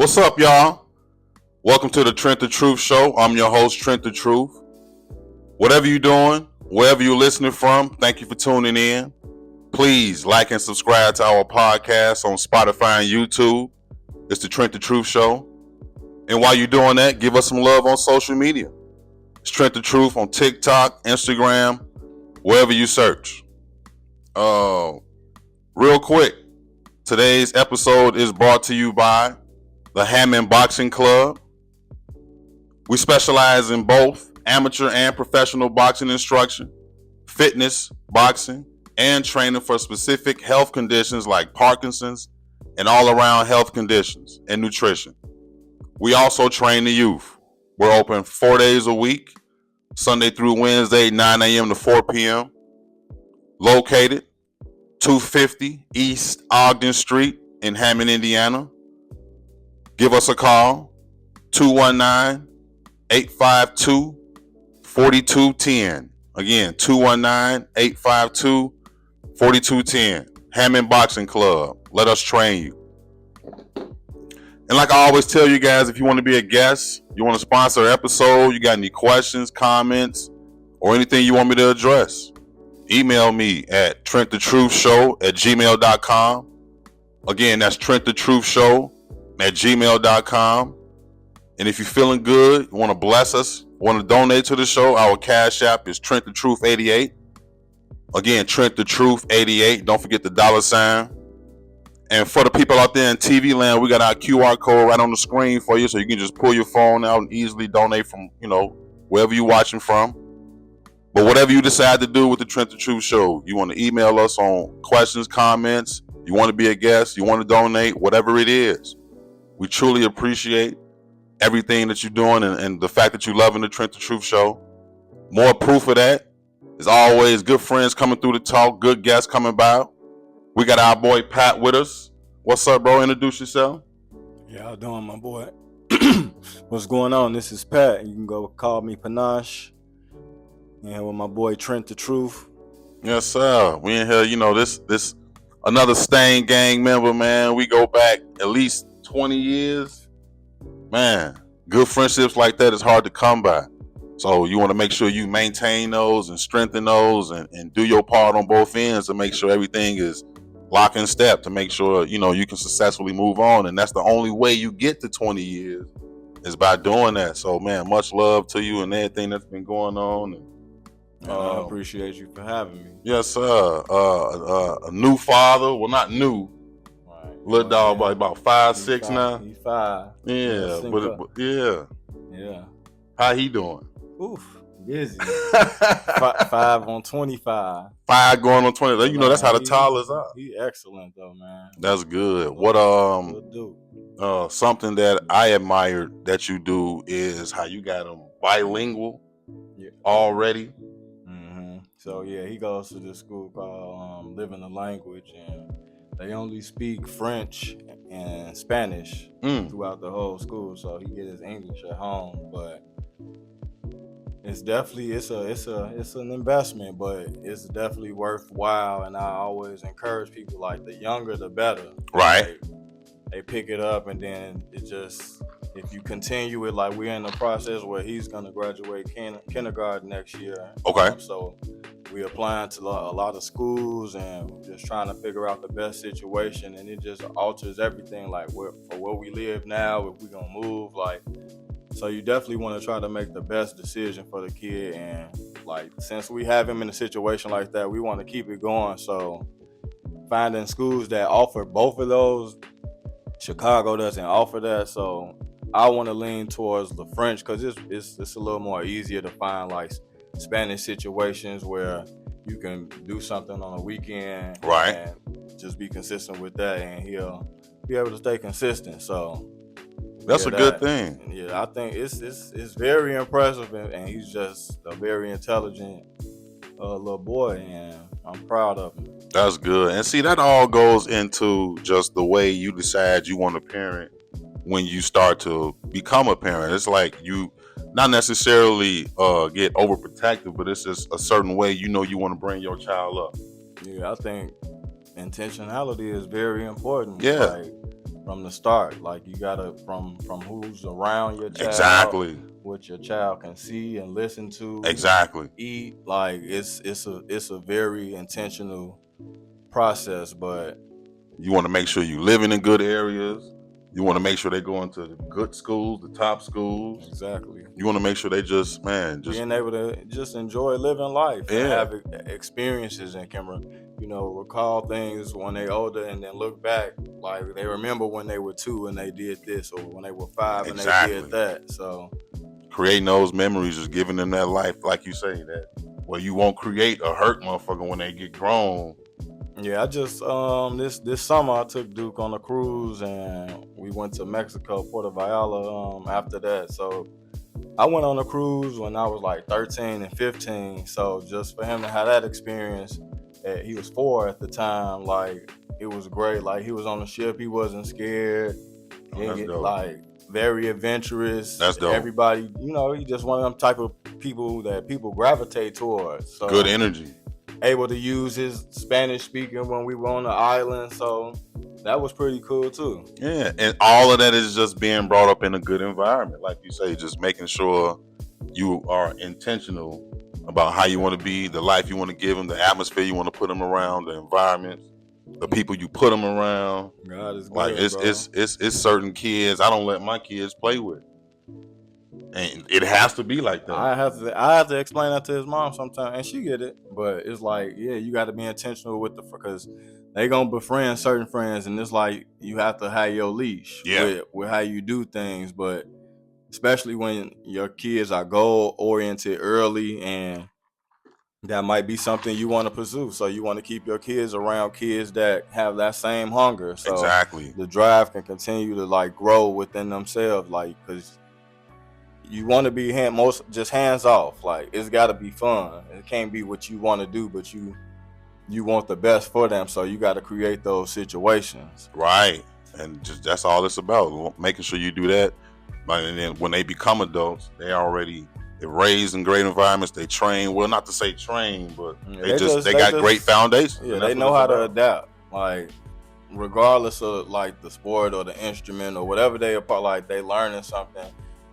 What's up, y'all? Welcome to the Trent the Truth Show. I'm your host, Trent the Truth. Whatever you're doing, wherever you're listening from, thank you for tuning in. Please like and subscribe to our podcast on Spotify and YouTube. It's the Trent the Truth Show. And while you're doing that, give us some love on social media. It's Trent the Truth on TikTok, Instagram, wherever you search. Real quick, today's episode is brought to you by the Hammond Boxing Club. We specialize in both amateur and professional boxing instruction, fitness, boxing, and training for specific health conditions like Parkinson's and all-around health conditions and nutrition. We also train the youth. We're open 4 days a week, Sunday through Wednesday, 9 a.m. to 4 p.m. Located 250 East Ogden Street in Hammond, Indiana. Give us a call, 219-852-4210. Again, 219-852-4210. Hammond Boxing Club. Let us train you. And like I always tell you guys, if you want to be a guest, you want to sponsor an episode, you got any questions, comments, or anything you want me to address, email me at trentthetruthshow@gmail.com. Again, that's trentthetruthshow@gmail.com. And if you're feeling good, you want to bless us, want to donate to the show, our cash app is Trent the Truth 88. Again, Trent the Truth 88. Don't forget the $. And for the people out there in TV land, we got our QR code right on the screen for you, so you can just pull your phone out and easily donate from, wherever you're watching from. But whatever you decide to do with the Trent the Truth Show, you want to email us on questions, comments, you want to be a guest, you want to donate, whatever it is. We truly appreciate everything that you're doing and the fact that you're loving the Trent the Truth Show. More proof of that is always good friends coming through the talk, good guests coming by. We got our boy Pat with us. What's up, bro? Introduce yourself. Y'all doing, my boy? What's going on? This is Pat. You can go call me Panaché. And with my boy Trent the Truth. Yes, sir. We in here, this another Stain Gang member, man. We go back at least 20 years. Man, good friendships like that is hard to come by. So you want to make sure you maintain those and strengthen those and do your part on both ends to make sure everything is lock and step, to make sure, you can successfully move on. And that's the only way you get to 20 years is by doing that. So, man, much love to you and everything that's been going on. And I appreciate you for having me. Yes, sir. A new father. Well, not new. Right. Little dog, about 5'6" now. He's 5. Yeah, but yeah. Yeah. How he doing? Oof, busy. 5 on 25. 5 going on 20. That's how the toddlers are. He excellent though, man. That's good. What something that I admire that you do is how you got him bilingual already. So yeah, he goes to this school called Living the Language, and they only speak French and Spanish throughout the whole school. So he gets his English at home, but it's definitely it's an investment, but it's definitely worthwhile. And I always encourage people, like, the younger the better. Right. They pick it up, and then it just, if you continue it, like we're in the process where he's gonna graduate kindergarten next year. Okay. So we applying to a lot of schools and just trying to figure out the best situation, and it just alters everything, like for where we live now, if we're gonna move, like. So you definitely want to try to make the best decision for the kid, and like, since we have him in a situation like that, we want to keep it going. So finding schools that offer both of those, Chicago doesn't offer that, so I want to lean towards the French because it's a little more easier to find, like, Spanish situations where you can do something on a weekend, right, and just be consistent with that, and he'll be able to stay consistent. So that's a good thing. Yeah, I think it's very impressive, and he's just a very intelligent little boy, and I'm proud of him. That's good. And see, that all goes into just the way you decide you want to parent when you start to become a parent. It's like you not necessarily get overprotective, but it's just a certain way you want to bring your child up. Yeah, I think intentionality is very important. Yeah. Like, from the start. Like you gotta from who's around your child, Exactly. what your child can see and listen to, Exactly. eat. Like it's a very intentional process, but You want to make sure you living in good areas. You want to make sure they go into the good schools, the top schools. exactly. You want to make sure they just Being able to just enjoy living life and Yeah. have experiences and can recall things when they older and then look back like they remember when they were 2 and they did this, or when they were 5 and they Exactly. did that. So creating those memories, just giving them that life, like you say, that well, you won't create a hurt motherfucker when they get grown. yeah, I just this summer I took Duke on a cruise and we went to Mexico, Puerto Vallarta after that. So I went on a cruise when I was like 13 and 15. So just for him to have that experience, he was 4 at the time, like it was great. Like he was on the ship, he wasn't scared. That's dope. Like very adventurous. That's dope. Everybody, he just one of them type of people that people gravitate towards. So good energy. Able to use his Spanish speaking when we were on the island, so that was pretty cool too. Yeah, and all of that is just being brought up in a good environment, like you say, just making sure you are intentional about how you want to be, the life you want to give them, the atmosphere you want to put them around, the environment, the people you put them around. God is good, like it's certain kids I don't let my kids play with, and it has to be like that. I have to explain that to his mom sometimes, and she get it. But it's like, yeah, you got to be intentional with because they gonna befriend certain friends, and it's like you have to have your leash with how you do things. But especially when your kids are goal oriented early, and that might be something you want to pursue. So you want to keep your kids around kids that have that same hunger. So exactly. The drive can continue to like grow within themselves, like because you want to be just hands off. Like it's got to be fun. It can't be what you want to do, but you want the best for them. So you got to create those situations. Right, and just that's all it's about, making sure you do that. And then when they become adults, they're raised in great environments. They train well, not to say train, but they got great foundations. Yeah, they know how to adapt. Like regardless of like the sport or the instrument or whatever they are part, like they learning something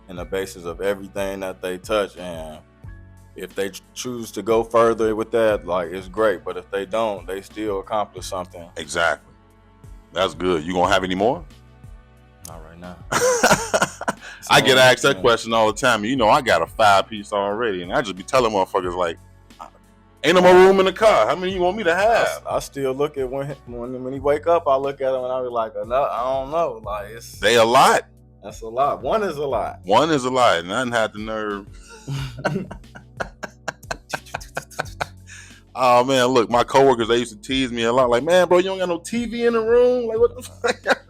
in the basis of everything that they touch. And if they choose to go further with that, like it's great. But if they don't, they still accomplish something. Exactly. That's good. You gonna have any more? Not right now. I get asked that question all the time. I got a 5-piece already, and I just be telling motherfuckers like, ain't no more room in the car. How many you want me to have? I still look at when he wake up. I look at him and I be like, no, I don't know. Like they a lot. That's a lot. One is a lot. And I didn't have the nerve. Oh man, look, my coworkers, they used to tease me a lot. Like, man, bro, you don't got no TV in the room. Like, what the fuck?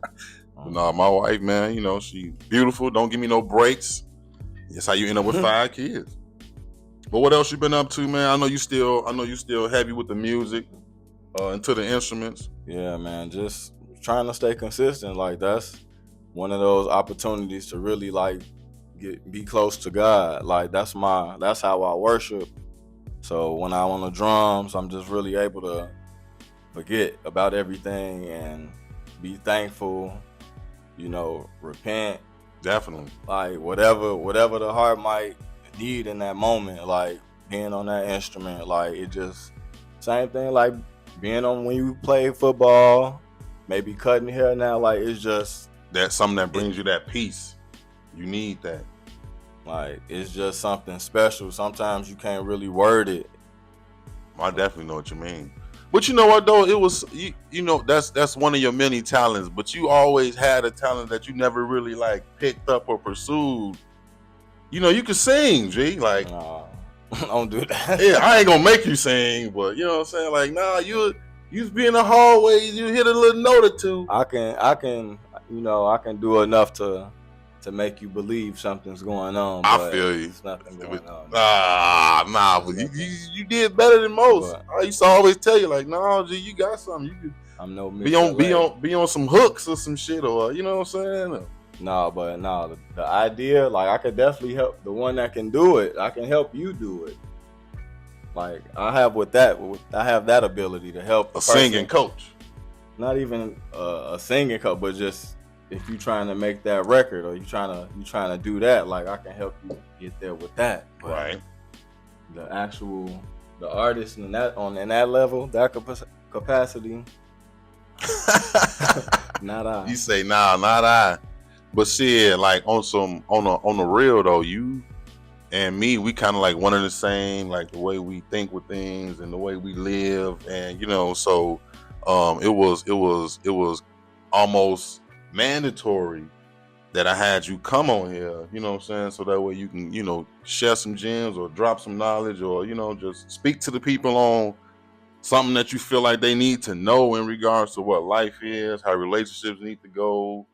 No, my wife, man, she beautiful. Don't give me no breaks. That's how you end up with 5 kids. But what else you been up to, man? I know you still heavy with the music, into the instruments. Yeah, man, just trying to stay consistent. Like that's one of those opportunities to really like be close to God. Like that's how I worship. So when I'm on the drums, I'm just really able to forget about everything and be thankful, repent. Definitely. Like whatever the heart might need in that moment, like being on that instrument, like it just same thing like being on when you play football, maybe cutting hair now, like it's just that's something that brings you that peace. You need that. Like it's just something special. Sometimes you can't really word it. I definitely know what you mean. But you know what though? It was that's one of your many talents, but you always had a talent that you never really like picked up or pursued. You could sing, G. Like don't do that. Yeah, I ain't gonna make you sing, but you know what I'm saying? Like, nah, you be in the hallway, you hit a little note or two. I can do enough to make you believe something's going on. I feel you. There's nothing going on. Nah, but you did better than most. I used to always tell you, like, nah, G, you got something. You could I'm no be on some hooks or some shit, or you know what I'm saying? The idea, like I could definitely help the one that can do it. I can help you do it. Like I have that ability to help a singing coach. Not even a singing coach, but just if you trying to make that record or you trying to do that, like I can help you get there with that. But Right. the artist in that level, that capacity, not I. You say, nah, not I. But shit, like on the real though, you and me, we kind of like one and the same, like the way we think with things and the way we live, and so it was almost mandatory that I had you come on here, you know what I'm saying, so that way you can share some gems or drop some knowledge or just speak to the people on something that you feel like they need to know in regards to what life is, how relationships need to go,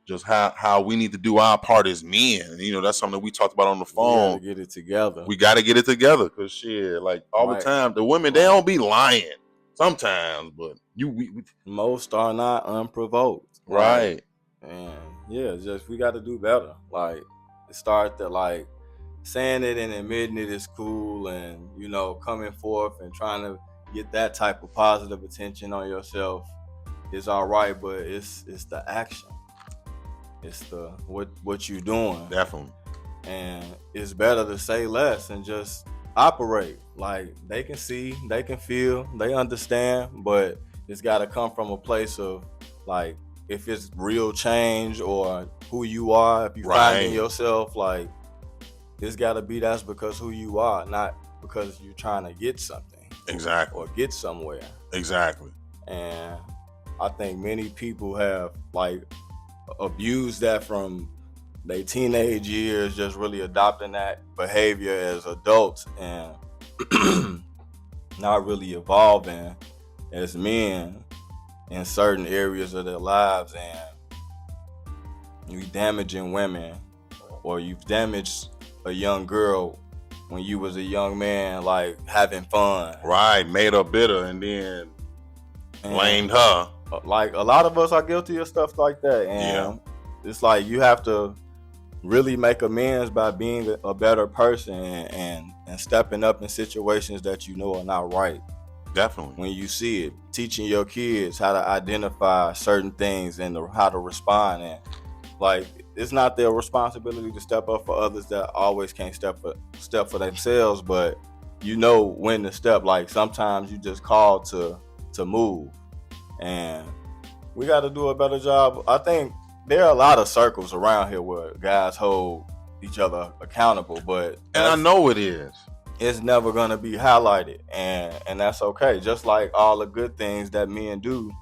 just how we need to do our part as men. And, that's something that we talked about on the phone. We gotta get it together. We gotta get it together, because shit, like all the time, the women they don't be lying sometimes, but most are not unprovoked, right? And yeah, just we got to do better. Like start to like saying it and admitting it is cool, and coming forth and trying to get that type of positive attention on yourself is all right, but it's the action. It's the what you doing. Definitely. And it's better to say less and just operate. Like they can see, they can feel, they understand, but it's got to come from a place of like, if it's real change or who you are, if you finding yourself, like it's got to be that's because who you are, not because you're trying to get something. Exactly. Or get somewhere. Exactly. And I think many people have like abused that from their teenage years, just really adopting that behavior as adults and not really evolving as men in certain areas of their lives, and you damaging women, or you've damaged a young girl when you was a young man, like having fun. Right, made her bitter and then blamed her. Like a lot of us are guilty of stuff like that, and it's like you have to really make amends by being a better person and stepping up in situations that you know are not right. Definitely. When you see it, teaching your kids how to identify certain things and how to respond, and like it's not their responsibility to step up for others that always can't step for themselves, but when to step. Like sometimes you just called to move, and we got to do a better job. I think there are a lot of circles around here where guys hold each other accountable, but I know it is. It's never gonna be highlighted, and that's okay. Just like all the good things that men do,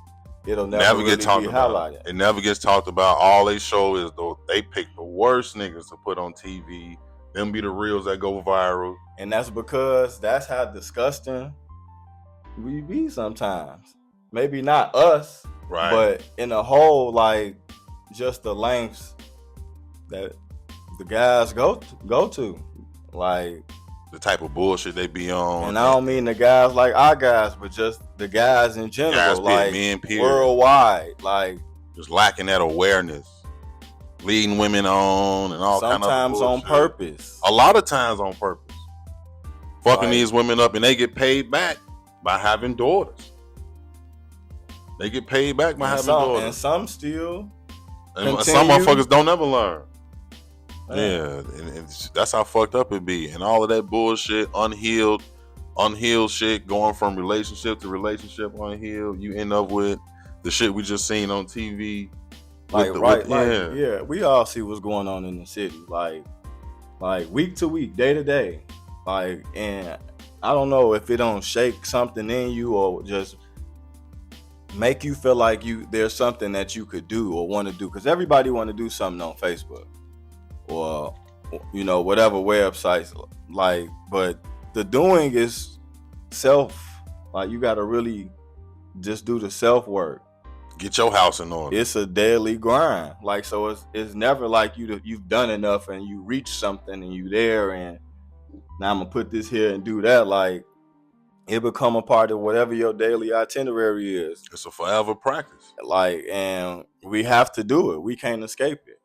it'll never really get talked be about. Highlighted. It never gets talked about. All they show is though they pick the worst niggas to put on TV. Them be the reels that go viral, and that's because that's how disgusting we be sometimes. Maybe not us, right? But in a whole, like just the lengths that the guys go to, like the type of bullshit they be on. And I don't mean the guys like our guys, but just the guys in general, guys like men, worldwide, like just lacking that awareness, leading women on and all kind of sometimes on purpose. A lot of times on purpose, fucking these women up, and they get paid back by having daughters. They get paid back by having daughters, and some still. And some motherfuckers don't ever learn. Yeah, and that's how fucked up it be, and all of that bullshit, unhealed shit, going from relationship to relationship, unhealed. You end up with the shit we just seen on TV. We all see what's going on in the city, like week to week, day to day, and I don't know if it don't shake something in you or just make you feel like there's something that you could do or want to do, because everybody want to do something on Facebook or whatever websites, but the doing is self. Like you got to really just do the self work, get your house in order. It's a daily grind, so it's never like you've done enough and you reach something and you there and now I'm gonna put this here and do that. Like it become a part of whatever your daily itinerary is. It's a forever practice. And we have to do it. We can't escape it.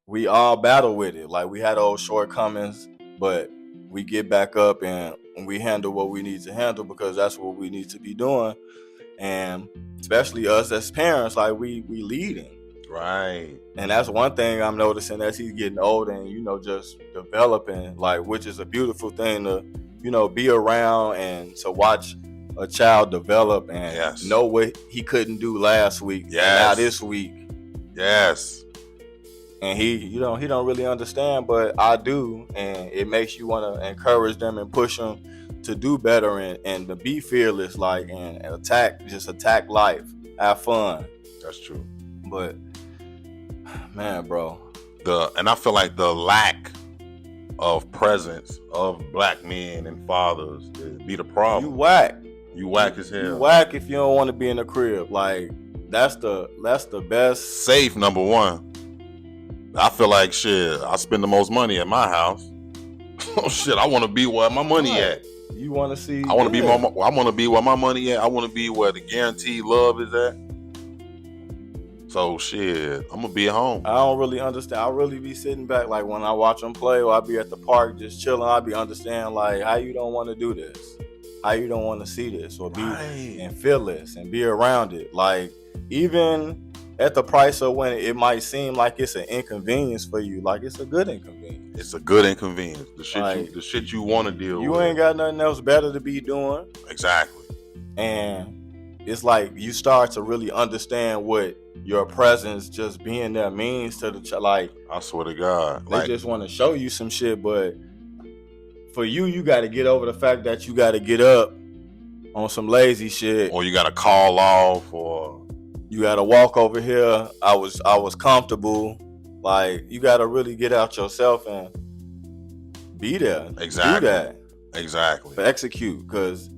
We all battle with it. We had old shortcomings, but we get back up and we handle what we need to handle, because that's what we need to be doing. And especially us as parents, we leading. Right. And that's one thing I'm noticing as he's getting older and, just developing, like, which is a beautiful thing to, be around and to watch a child develop and know what he couldn't do last week. Yes. And now this week. Yes. And he don't really understand, but I do. And it makes you want to encourage them and push them to do better and to be fearless, like, and attack life, have fun. That's true. But man, bro, and I feel like the lack of presence of black men and fathers be the problem. You whack as hell. You whack if you don't want to be in the crib. Like, that's the best. Safe, number one. I feel like shit. I spend the most money at my house. Oh shit! I want to be where my money at. You want to see? I want to be. I want to be where my money at. I want to be where the guaranteed love is at. So shit, I'm gonna be at home. I don't really understand. I really be sitting back, like when I watch them play, or I be at the park just chilling. I be understanding, like, how you don't want to do this, how you don't want to see this, or be and feel this and be around it. Like, even at the price of when it might seem like it's an inconvenience for you, like, it's a good inconvenience. It's a good inconvenience. The shit you want to deal with. You ain't got nothing else better to be doing. Exactly. And it's like you start to really understand what your presence just being there means to the like. I swear to God, they just want to show you some shit, but for you got to get over the fact that you got to get up on some lazy shit, or you got to call off, or you got to walk over here. I was comfortable. Like, you got to really get out yourself and be there. Exactly. Do that. Exactly. But execute, because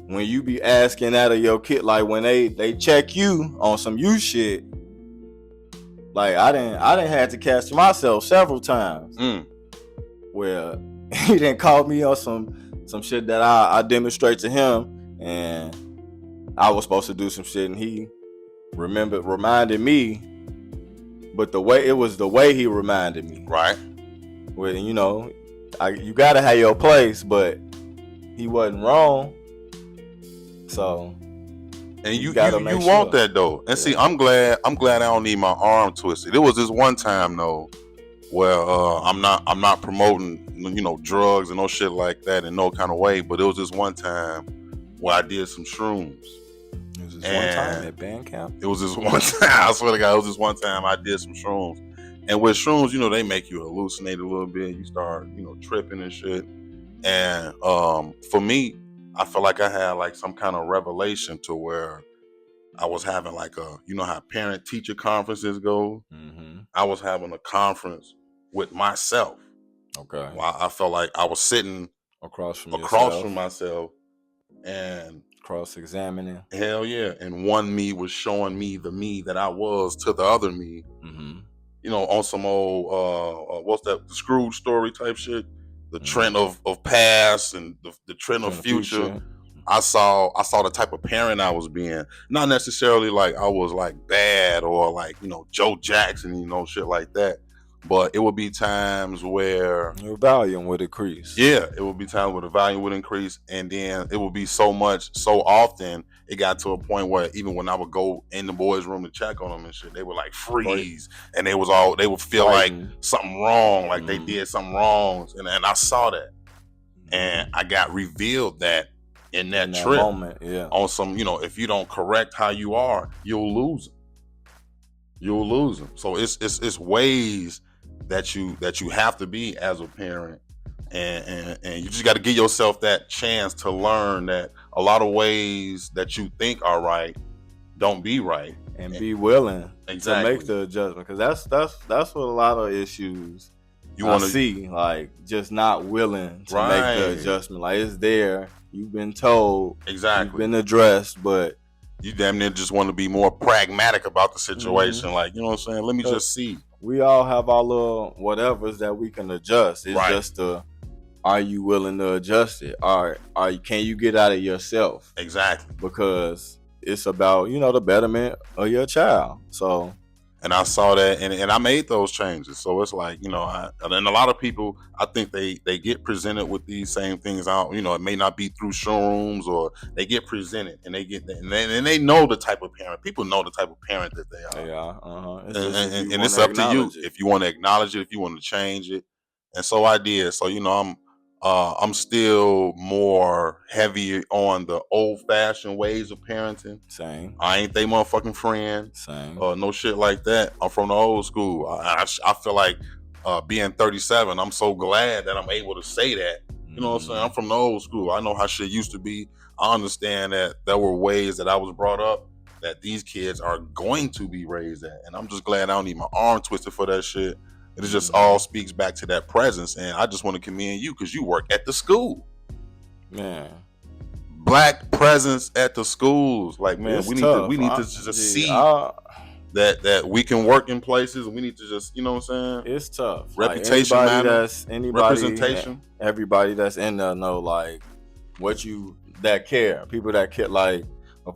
when you be asking that of your kid, like when they check you on some you shit, like I didn't have to catch myself several times where he didn't call me on some shit that I demonstrate to him, and I was supposed to do some shit, and he reminded me, but the way he reminded me, right? Well, you gotta have your place, but he wasn't wrong. So, and you want that though. And see, I'm glad I don't need my arm twisted. It was this one time though where I'm not promoting drugs and no shit like that in no kind of way, but it was this one time where I did some shrooms. It was this one time at band camp? It was this one time. I swear to God, it was this one time I did some shrooms. And with shrooms, they make you hallucinate a little bit. You start, tripping and shit. And for me, I feel like I had like some kind of revelation to where I was having like how parent-teacher conferences go? Mm-hmm. I was having a conference with myself. Okay. Well, I felt like I was sitting across from myself and cross-examining. Hell yeah. And one me was showing me the me that I was to the other me. Mm-hmm. On some old, what's that, the Scrooge story type shit? The Trent of past and the Trent of future. I saw the type of parent I was being. Not necessarily like I was like bad or like, Joe Jackson, shit like that. But it would be times where your volume would increase. Yeah, it would be times where the volume would increase, and then it would be so often it got to a point where even when I would go in the boys' room to check on them and shit, they would like freeze, and they would feel like something wrong, like they did something wrong, and I saw that, and I got revealed that in that trip moment, yeah. On some, if you don't correct how you are, you'll lose them. You'll lose them. So it's ways that you have to be as a parent, and you just got to give yourself that chance to learn that a lot of ways that you think are right don't be right, and be willing to make the adjustment, because that's what a lot of issues you want to see, like just not willing to make the adjustment. Like, it's there, you've been told, you've been addressed, but you damn near just want to be more pragmatic about the situation. Mm-hmm. Like, you know what I'm saying? Let me just see. We all have our little whatevers that we can adjust. It's just are you willing to adjust it? Can you get out of yourself? Exactly. Because it's about, the betterment of your child. So, And I saw that, and I made those changes. So it's like, and a lot of people, I think they get presented with these same things out. It may not be through showrooms, or they get presented, and they know the type of parent. People know the type of parent that they are. Yeah, it's and, just if and, you and want it's to up to you acknowledge it. if you want to acknowledge it, if you want to change it. And so I did. So I'm still more heavy on the old fashioned ways of parenting. Same. I ain't they motherfucking friend. Same. No shit like that. I'm from the old school. I feel like being 37, I'm so glad that I'm able to say that. You know what I'm saying? I'm from the old school. I know how shit used to be. I understand that there were ways that I was brought up that these kids are going to be raised at. And I'm just glad I don't need my arm twisted for that shit. It just all speaks back to that presence. And I just want to commend you because you work at the school. Man. Black presence at the schools. Like, man, It's we tough. need to just see that we can work in places, and we need to just, you know what I'm saying? It's tough. Reputation, like representation. Everybody that's in there know like that care. People that care, like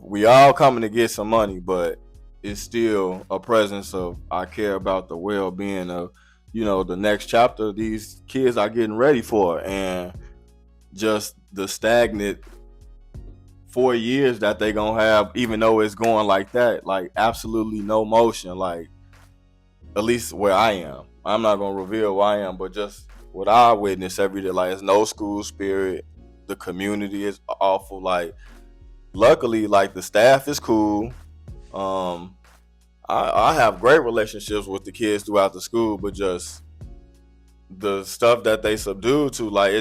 we all coming to get some money, but it's still a presence of I care about the well-being of the next chapter these kids are getting ready for, and just the stagnant 4 years that they gonna have, even though it's going like that, like absolutely no motion, like at least where I am. I'm not gonna reveal where I am, but just what I witness every day, like it's no school spirit. The community is awful. Like luckily, like the staff is cool. I have great relationships with the kids throughout the school, but just the stuff that they subdue to, like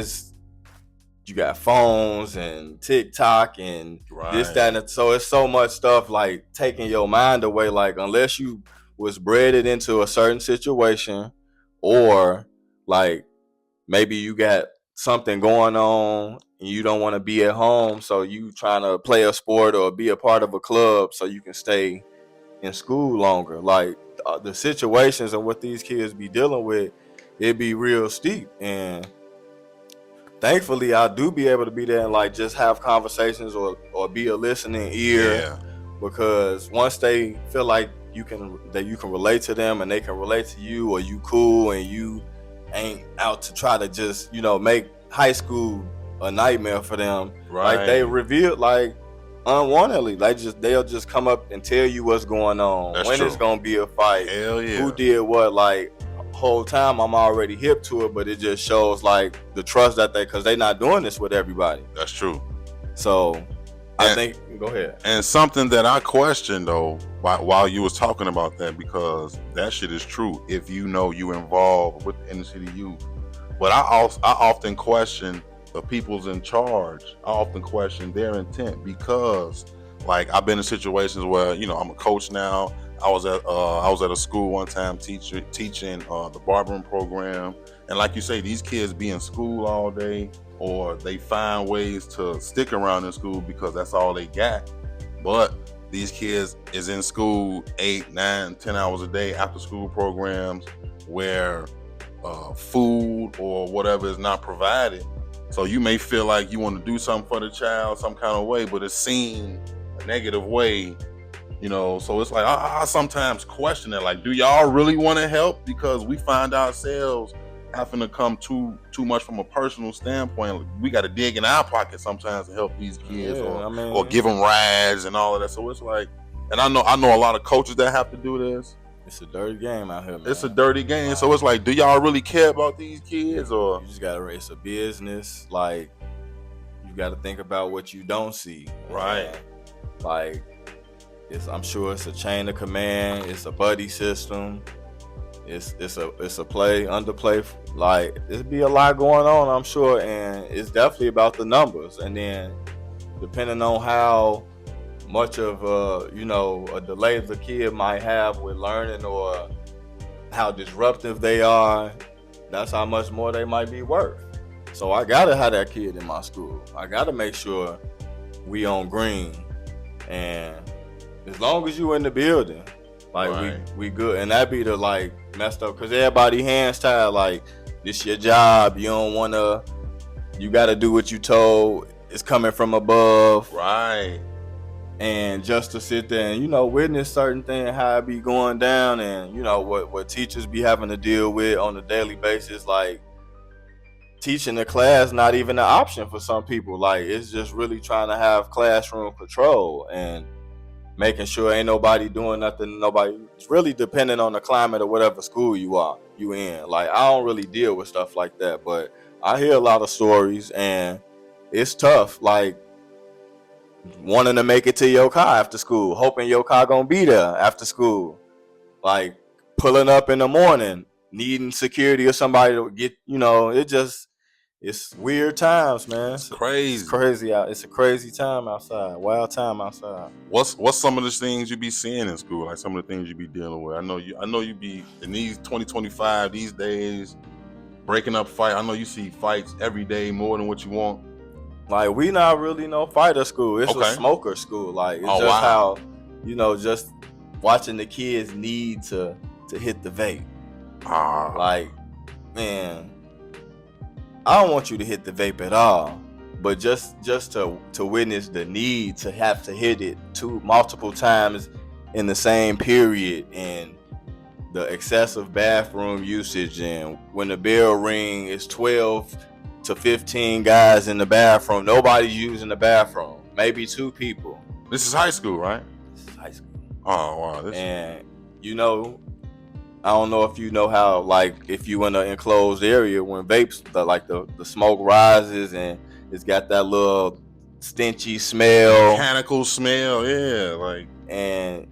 you got phones and TikTok and this, that, and so it's so much stuff like taking your mind away. Like unless you was bred it into a certain situation, or like maybe you got something going on and you don't want to be at home, so you trying to play a sport or be a part of a club so you can stay in school longer. Like the situations and what these kids be dealing with, it be real steep. And thankfully I do be able to be there and like just have conversations or be a listening ear, because once they feel like you can relate to them and they can relate to you, or you cool and you ain't out to try to just make high school a nightmare for them, like they reveal like unwantedly, they'll just come up and tell you what's going on. That's when true. It's gonna be a fight. Hell yeah. Who did what? Like whole time I'm already hip to it, but it just shows like the trust that because they not doing this with everybody. That's true. So I think go ahead. And something that I questioned though while you was talking about that, because that shit is true if you involved with the inner city youth. But I often question the people's in charge. I often question their intent, because like I've been in situations where I'm a coach now. I was at a school one time teaching the barbering program, and like you say, these kids be in school all day, or they find ways to stick around in school because that's all they got. But these kids is in school 8, 9, 10 hours a day, after school programs where food or whatever is not provided. So you may feel like you want to do something for the child some kind of way, but it's seen a negative way, so it's like I sometimes question it, like, do y'all really want to help? Because we find ourselves having to come too much from a personal standpoint. We got to dig in our pocket sometimes to help these kids, or give them rides and all of that. So it's like, and I know a lot of coaches that have to do this. It's a dirty game out here, man. It's a dirty game. So it's like, do y'all really care about these kids? Or you just gotta raise a business. Like you gotta think about what you don't see. Right. And, like I'm sure it's a chain of command. It's a buddy system. It's a play, underplay. Like it'd be a lot going on, I'm sure, and it's definitely about the numbers. And then depending on how much of a delay the kid might have with learning, or how disruptive they are, that's how much more they might be worth. So I gotta have that kid in my school. I gotta make sure we on green, and as long as you in the building, like we good. And that be the like messed up, because everybody hands tied, like this your job, you gotta do what you told, it's coming from above. Right. And just to sit there and, witness certain things, how it be going down, and, what teachers be having to deal with on a daily basis, like teaching the class not even an option for some people. Like, it's just really trying to have classroom control and making sure ain't nobody doing nothing. It's really depending on the climate of whatever school you in. Like, I don't really deal with stuff like that, but I hear a lot of stories, and it's tough. Like, wanting to make it to your car after school, hoping your car gonna be there after school, like pulling up in the morning, needing security or somebody to get, it's weird times, man. It's crazy. It's crazy out. It's a crazy time outside. Wild time outside. What's some of the things you be seeing in school? Like some of the things you be dealing with. I know you be in these 2025 these days breaking up fight. I know you see fights every day more than what you want. Like, we not really no fighter school. It's a smoker school. Like, it's how, just watching the kids need to hit the vape. Like, man, I don't want you to hit the vape at all, but just to witness the need to have to hit it multiple times in the same period, and the excessive bathroom usage, and when the bell ring is 12 to 15 guys in the bathroom, nobody's using the bathroom, maybe 2 people. This is high school, right? This is high school. Oh wow. And I don't know if you know how, like, if you in an enclosed area, when vapes, the smoke rises and it's got that little stinchy smell, mechanical smell, yeah, like, and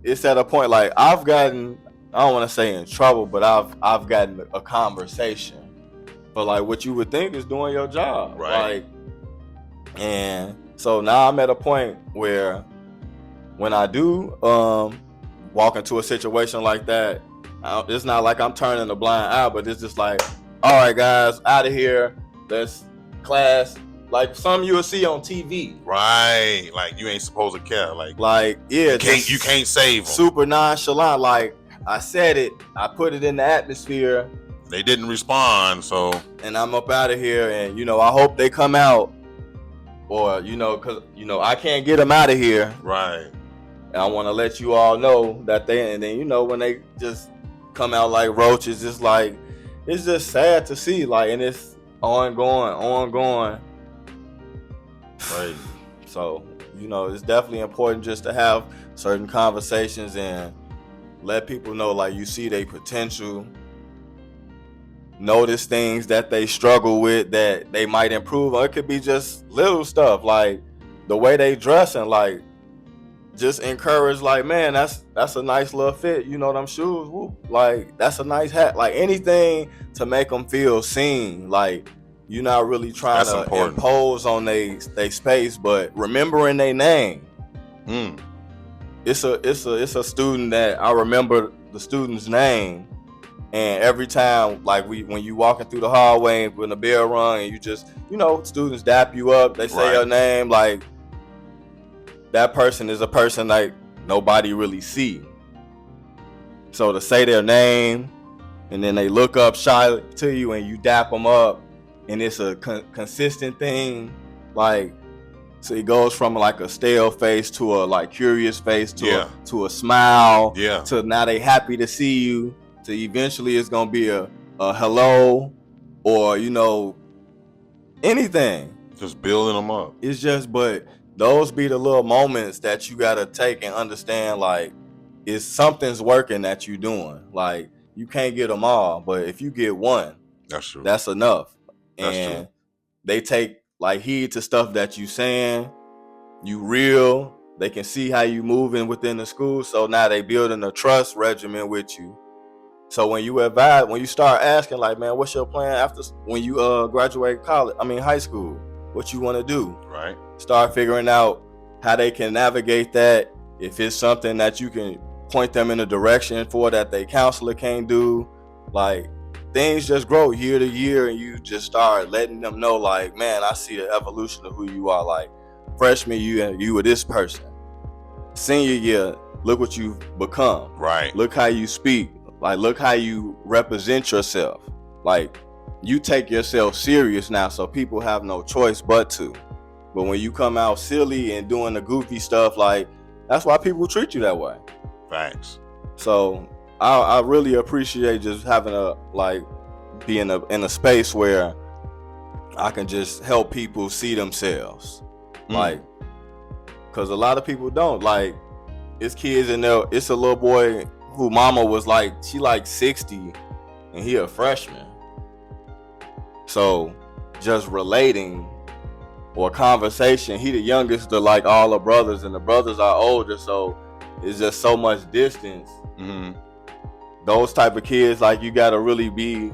it's at a point, like, I've gotten, I don't want to say in trouble, but I've gotten a conversation for, like, what you would think is doing your job, right? Like, and so now I'm at a point where when I do walk into a situation like that, it's not like I'm turning a blind eye, but it's just like, all right, guys, out of here. Let's class. Like, some you will see on TV. Right. Like, you ain't supposed to care. Like yeah. You can't save them. Super nonchalant. Like, I said it. I put it in the atmosphere. They didn't respond, so. And I'm up out of here, and, I hope they come out. Or, because, I can't get them out of here. Right. And I want to let you all know that and then, when they just come out like roaches, it's like, it's just sad to see, like, and it's ongoing. Right. So, it's definitely important just to have certain conversations and let people know, like, you see their potential, notice things that they struggle with that they might improve on. It could be just little stuff, like the way they dress, and, like, just encourage, like, man, that's a nice little fit, them shoes, woo. Like, that's a nice hat, like, anything to make them feel seen. Like, you're not really trying to impose on they space, but remembering their name. It's a student that I remember the student's name, and every time, like, when you walking through the hallway when the bell rung, and you just, students dap you up, they say your name, like, that person is a person, like, nobody really see. So to say their name, and then they look up shy to you, and you dap them up, and it's a consistent thing, like, so it goes from, like, a stale face to a, like, curious face to a smile, to now they happy to see you, to eventually it's gonna be a hello, or, anything. Just building them up. It's just, but those be the little moments that you gotta take and understand, like, it's something's working that you doing. Like, you can't get them all, but if you get one, that's true. That's enough. That's and true. They take, like, heed to stuff that you saying. You real. They can see how you moving within the school, so now they building a trust regimen with you. So when you start asking, like, man, what's your plan after when you graduate high school? What you want to do? Right. Start figuring out how they can navigate that. If it's something that you can point them in a direction for that their counselor can't do, like, things just grow year to year, and you just start letting them know, like, man, I see the evolution of who you are. Like, freshman year, you were this person. Senior year, look what you've become. Right. Look how you speak. Like, look how you represent yourself. Like, you take yourself serious now, so people have no choice but to. But when you come out silly and doing the goofy stuff, like, that's why people treat you that way. Facts. So I really appreciate just having being in a space where I can just help people see themselves. Like, because a lot of people don't. Like, it's kids in there. It's a little boy who mama was like, she like 60 and he a freshman. So just relating or conversation, he the youngest of like all the brothers, and the brothers are older, so it's just so much distance. Those type of kids, like, you gotta really be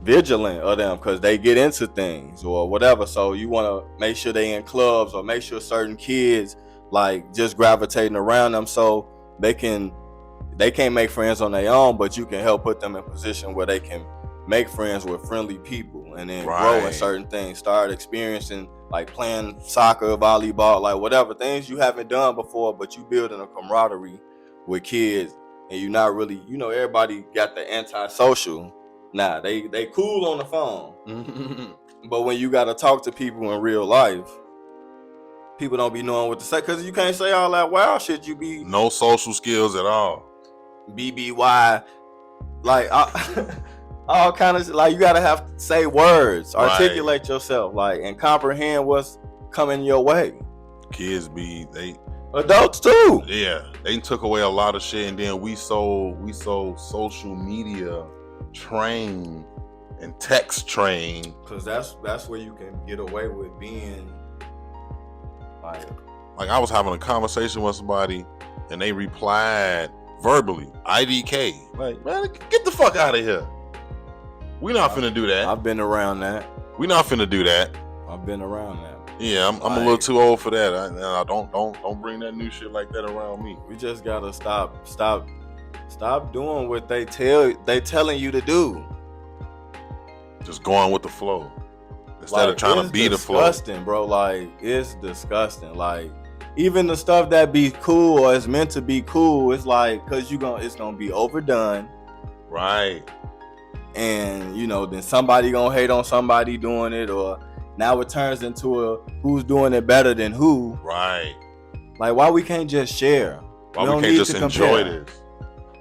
vigilant of them because they get into things or whatever. So you want to make sure they in clubs, or make sure certain kids like just gravitating around them, so they can't make friends on their own, but you can help put them in a position where they can make friends with friendly people, and then grow in certain things, start experiencing like playing soccer, volleyball, like whatever things you haven't done before, but you building a camaraderie with kids, and you're not really, everybody got the antisocial. Nah, they cool on the phone. But when you got to talk to people in real life, people don't be knowing what to say, because you can't say all that wild shit. You be no social skills at all. BBY, like all kind of, like, you gotta have to say words, articulate yourself, like, and comprehend what's coming your way. Kids adults too. Yeah, they took away a lot of shit, and then we so social media trained and text trained, because that's where you can get away with being like I was having a conversation with somebody and they replied verbally, IDK. Like, man, get the fuck out of here. We not finna do that. I've been around that. We not finna do that. I've been around that. Yeah, I'm a little too old for that. I don't bring that new shit like that around me. We just gotta stop doing what they telling you to do. Just going with the flow instead of trying to be the flow. It's disgusting, bro. Like, it's disgusting. Like, even the stuff that be cool or is meant to be cool, it's like, cause it's gonna be overdone. Right. And then somebody gonna hate on somebody doing it, or now it turns into a who's doing it better than who. Right. Like, why we can't just share? Why we can't just enjoy this?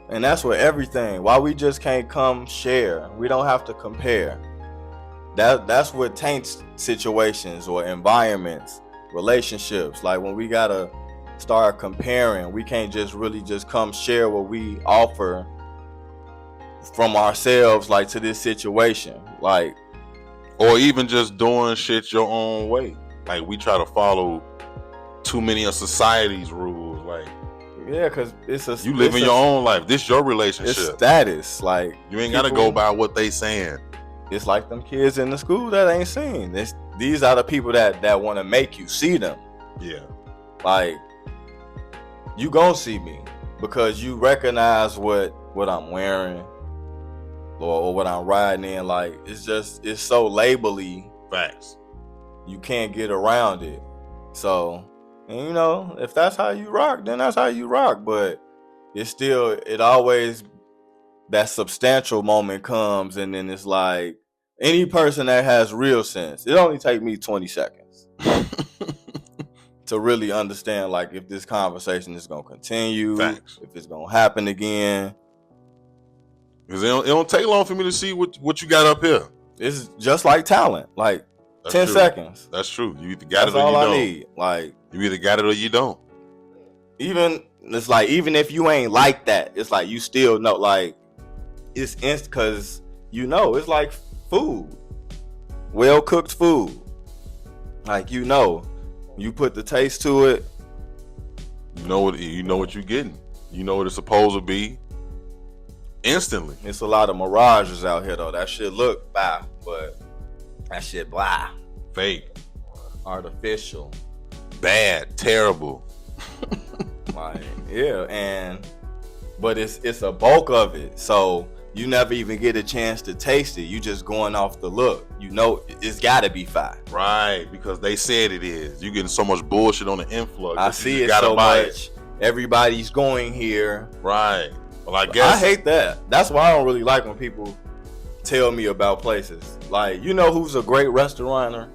And that's what everything. Why we just can't come share? We don't have to compare. That's what taints situations or environments, relationships. Like, when we gotta start comparing, we can't just really just come share what we offer from ourselves, like, to this situation, like, or even just doing shit your own way. Like, we try to follow too many of society's rules. Like, yeah, because you living your own life. This your relationship. It's status. Like, you ain't gotta go by what they saying. It's like them kids in the school that ain't seen. These are the people that want to make you see them. Yeah. Like, you gonna see me because you recognize what I'm wearing or what I'm riding in. Like, it's so labely. Facts. You can't get around it. So, and if that's how you rock, then that's how you rock. But it always, that substantial moment comes, and then it's like, any person that has real sense, it only take me 20 seconds to really understand, like, if this conversation is gonna continue. Facts. If it's gonna happen again. Because it don't take long for me to see what you got up here. It's just like talent. Like, that's 10 true. Seconds. That's true. You either got That's it or you all don't. I need. Like, you either got it or you don't. It's like, even if you ain't like that, it's like, you still know. Like, it's instant, because it's like food. Well cooked food. Like, you put the taste to it. You know what you're getting. You know what it's supposed to be. Instantly. It's a lot of mirages out here, though. That shit look blah, but that shit blah. Fake. Artificial. Bad. Terrible. Like, yeah, but it's a bulk of it. So you never even get a chance to taste it. You just going off the look. It's gotta be fire. Right, because they said it is. You getting so much bullshit on the influx. I see it so much. Everybody's going here. Right. Well, I guess I hate that. That's why I don't really like when people tell me about places. Like, who's a great restaurateur?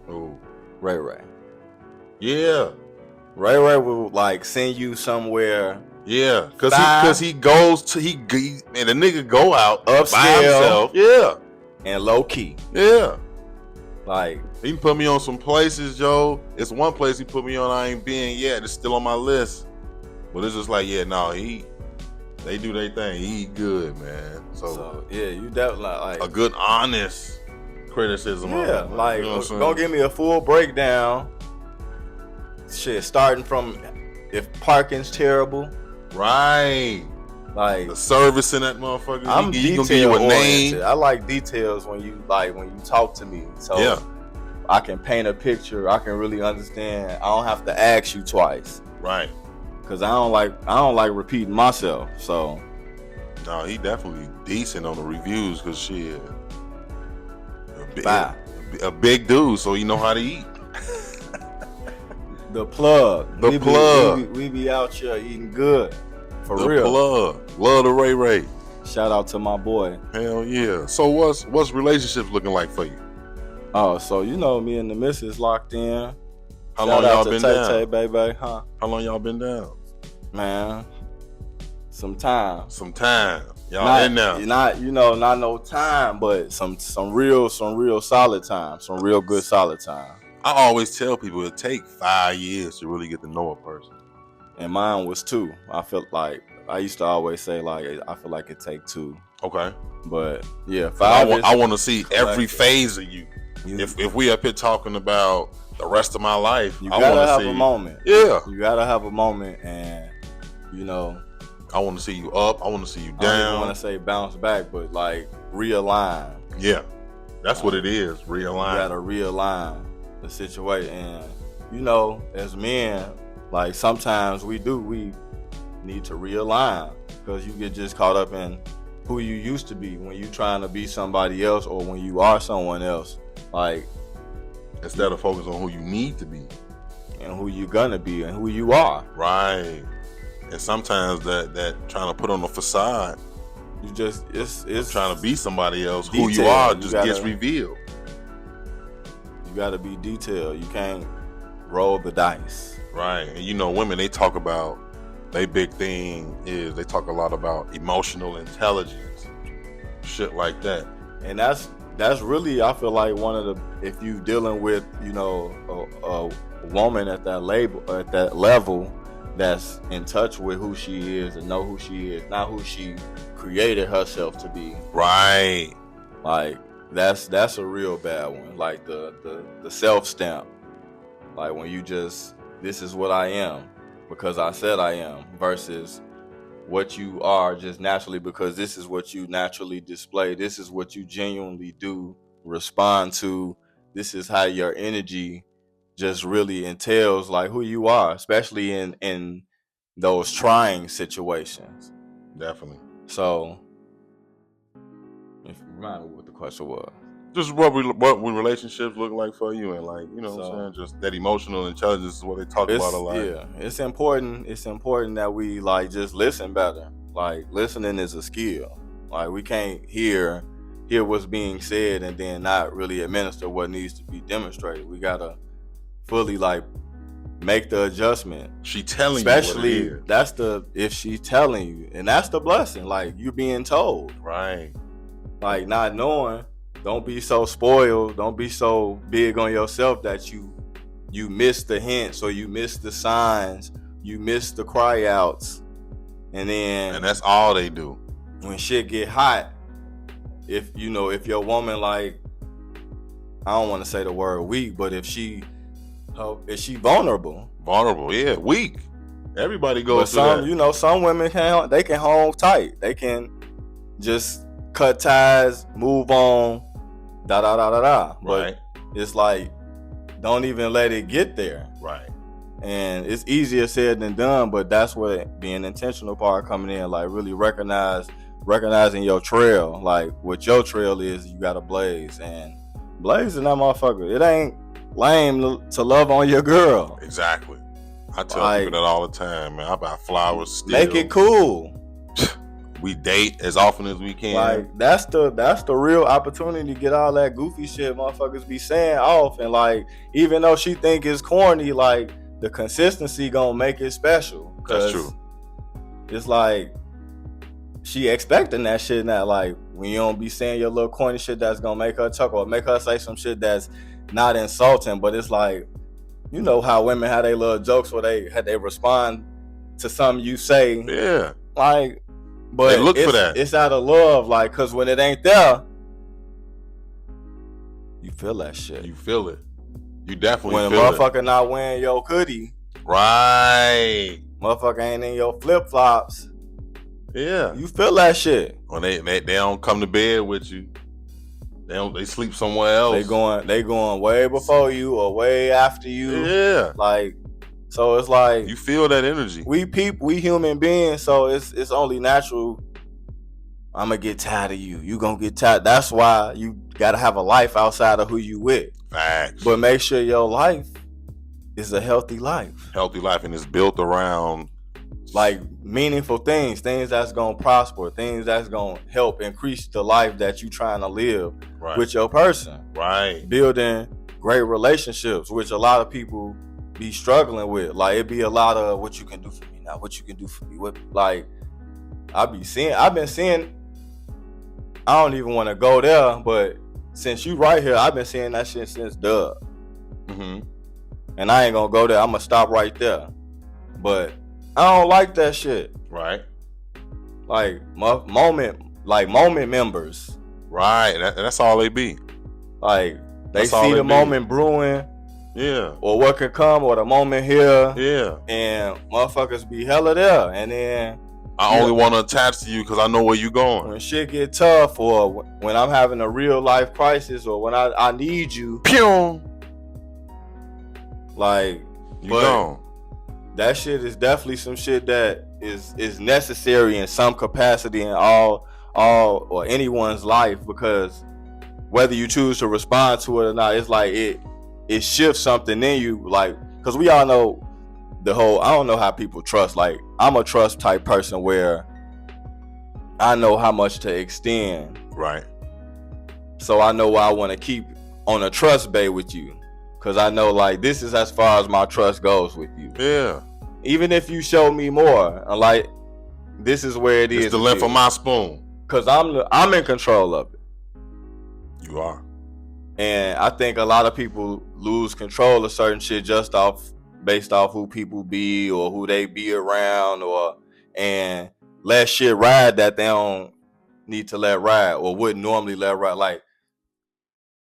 Ooh. Ray. Yeah. Ray Ray will like send you somewhere. Yeah, cause he goes to and the nigga go out Upscale, by himself. Yeah, and low key. Yeah, like he put me on some places, Joe. It's one place he put me on I ain't been yet. It's still on my list, but it's just like they do their thing. He good, man. So yeah, you definitely like a good honest criticism. Yeah, of it, like you know what I'm don't give me a full breakdown. Shit, starting from if parking's terrible. Right. Like the service in that motherfucker. I'm he gonna give you a name. I like details when you talk to me. So yeah. I can paint a picture. I can really understand. I don't have to ask you twice. Right. Cause I don't like repeating myself. So no, he definitely decent on the reviews. Cause shit, a big dude, so he know how to eat. The plug. We be out here eating good. For real. The plug. Love the Ray Ray. Shout out to my boy. Hell yeah. So what's relationships looking like for you? Oh, so me and the missus locked in. How long y'all been down? Baby, huh? How long y'all been down? Man, some time. Y'all in now. Not no time, but some real solid time. Some real good solid time. I always tell people it take 5 years to really get to know a person. And mine was 2. I felt like I used to always say I feel like it take 2. Okay. But yeah, 5. I want to see every phase of you. If we up here talking about the rest of my life, I gotta have a moment. Yeah. You gotta have a moment, and I want to see you up. I want to see you down. I don't want to say bounce back, but like realign. Yeah, that's what it is. Realign. You gotta realign the situation, and as men, like sometimes we need to realign because you get just caught up in who you used to be when you trying to be somebody else or when you are someone else. Like instead of focus on who you need to be and who you gonna be and who you are. Right. And sometimes that trying to put on a facade, you just it's trying to be somebody else. Detail. Who you are just gets revealed. You gotta be detailed. You can't roll the dice. Right. And women, they talk about, their big thing is they talk a lot about emotional intelligence, shit like that. And that's really, I feel like one of the, if you dealing with a woman at that level that's in touch with who she is and know who she is, not who she created herself to be. Right. Like that's a real bad one. Like the self stamp. Like when you just, this is what I am because I said I am, versus what you are just naturally because this is what you naturally display. This is what you genuinely do respond to. This is how your energy just really entails like who you are, especially in those trying situations. Definitely. So if you remind me what the question was. Just what relationships look like for you, and like, what I'm saying, just that emotional intelligence is what they talk about a lot. Yeah, it's important that we like just listen better. Like listening is a skill. Like we can't hear what's being said and then not really administer what needs to be demonstrated. We gotta fully like make the adjustment. She telling especially you what it is. If she's telling you, and that's the blessing. Like you being told. Right. Like not knowing. Don't be so spoiled. Don't be so big on yourself that you miss the hints or you miss the signs, you miss the cry outs, and that's all they do. When shit get hot, if your woman, like, I don't want to say the word weak, but if she vulnerable, yeah, weak. Everybody goes through that. Some women can hold tight. They can just cut ties, move on. Right. But it's like, don't even let it get there. Right. And it's easier said than done, but that's where being intentional part coming in, like really recognizing your trail. Like what your trail is, you gotta blaze. And blazing that motherfucker. It ain't lame to love on your girl. Exactly. I tell people that all the time, man. I buy flowers still. Make it cool. We date as often as we can. Like that's the real opportunity to get all that goofy shit motherfuckers be saying off. And like, even though she think it's corny, like the consistency gonna make it special. That's true. It's like she expecting that shit now. Like when you don't be saying your little corny shit that's gonna make her chuckle or make her say some shit that's not insulting, but it's like, you know how women have their little jokes where they respond to something you say. Yeah. Like, but they look for that. It's out of love, like, cause when it ain't there, you feel that shit. You feel it. You definitely when feel a motherfucker not wearing your hoodie, right? Motherfucker ain't in your flip flops. Yeah. You feel that shit. When they don't come to bed with you. They sleep somewhere else. They going way before you or way after you. Yeah. Like, so it's like you feel that energy. We human beings, so it's only natural. I'm gonna get tired of you. You gonna get tired. That's why you gotta have a life outside of who you with. Facts. But make sure your life is a healthy life. Healthy life, and it's built around like meaningful things that's gonna prosper, things that's gonna help increase the life that you trying to live with your person. Right. Building great relationships, which a lot of people be struggling with. Like it be a lot of what you can do for me now, what you can do for me. What, like I've been seeing, I don't even want to go there, but since you right here, I've been seeing that shit since Dub. Mm-hmm. And I ain't gonna go there. I'm gonna stop right there. But I don't like that shit. Right. Like moment members. Right. That's all they be. Like they see the moment brewing. Yeah. Or what could come, or the moment here. Yeah. And motherfuckers be hella there. And then I only want to attach to you because I know where you going. When shit get tough, or when I'm having a real life crisis, or when I need you. Pew! Like you gone. That shit is definitely some shit that is necessary in some capacity in all or anyone's life, because whether you choose to respond to it or not, it's like it shifts something in you. Like, because we all know the whole, I don't know how people trust. Like, I'm a trust type person where I know how much to extend. Right. So I know what I want to keep on a trust bay with you. Because I know, like, this is as far as my trust goes with you. Yeah. Even if you show me more, like, this is where it is. It's the length of my spoon. Because I'm in control of it. You are. And I think a lot of people lose control of certain shit just based off who people be or who they be around, and let shit ride that they don't need to let ride or wouldn't normally let ride. Like,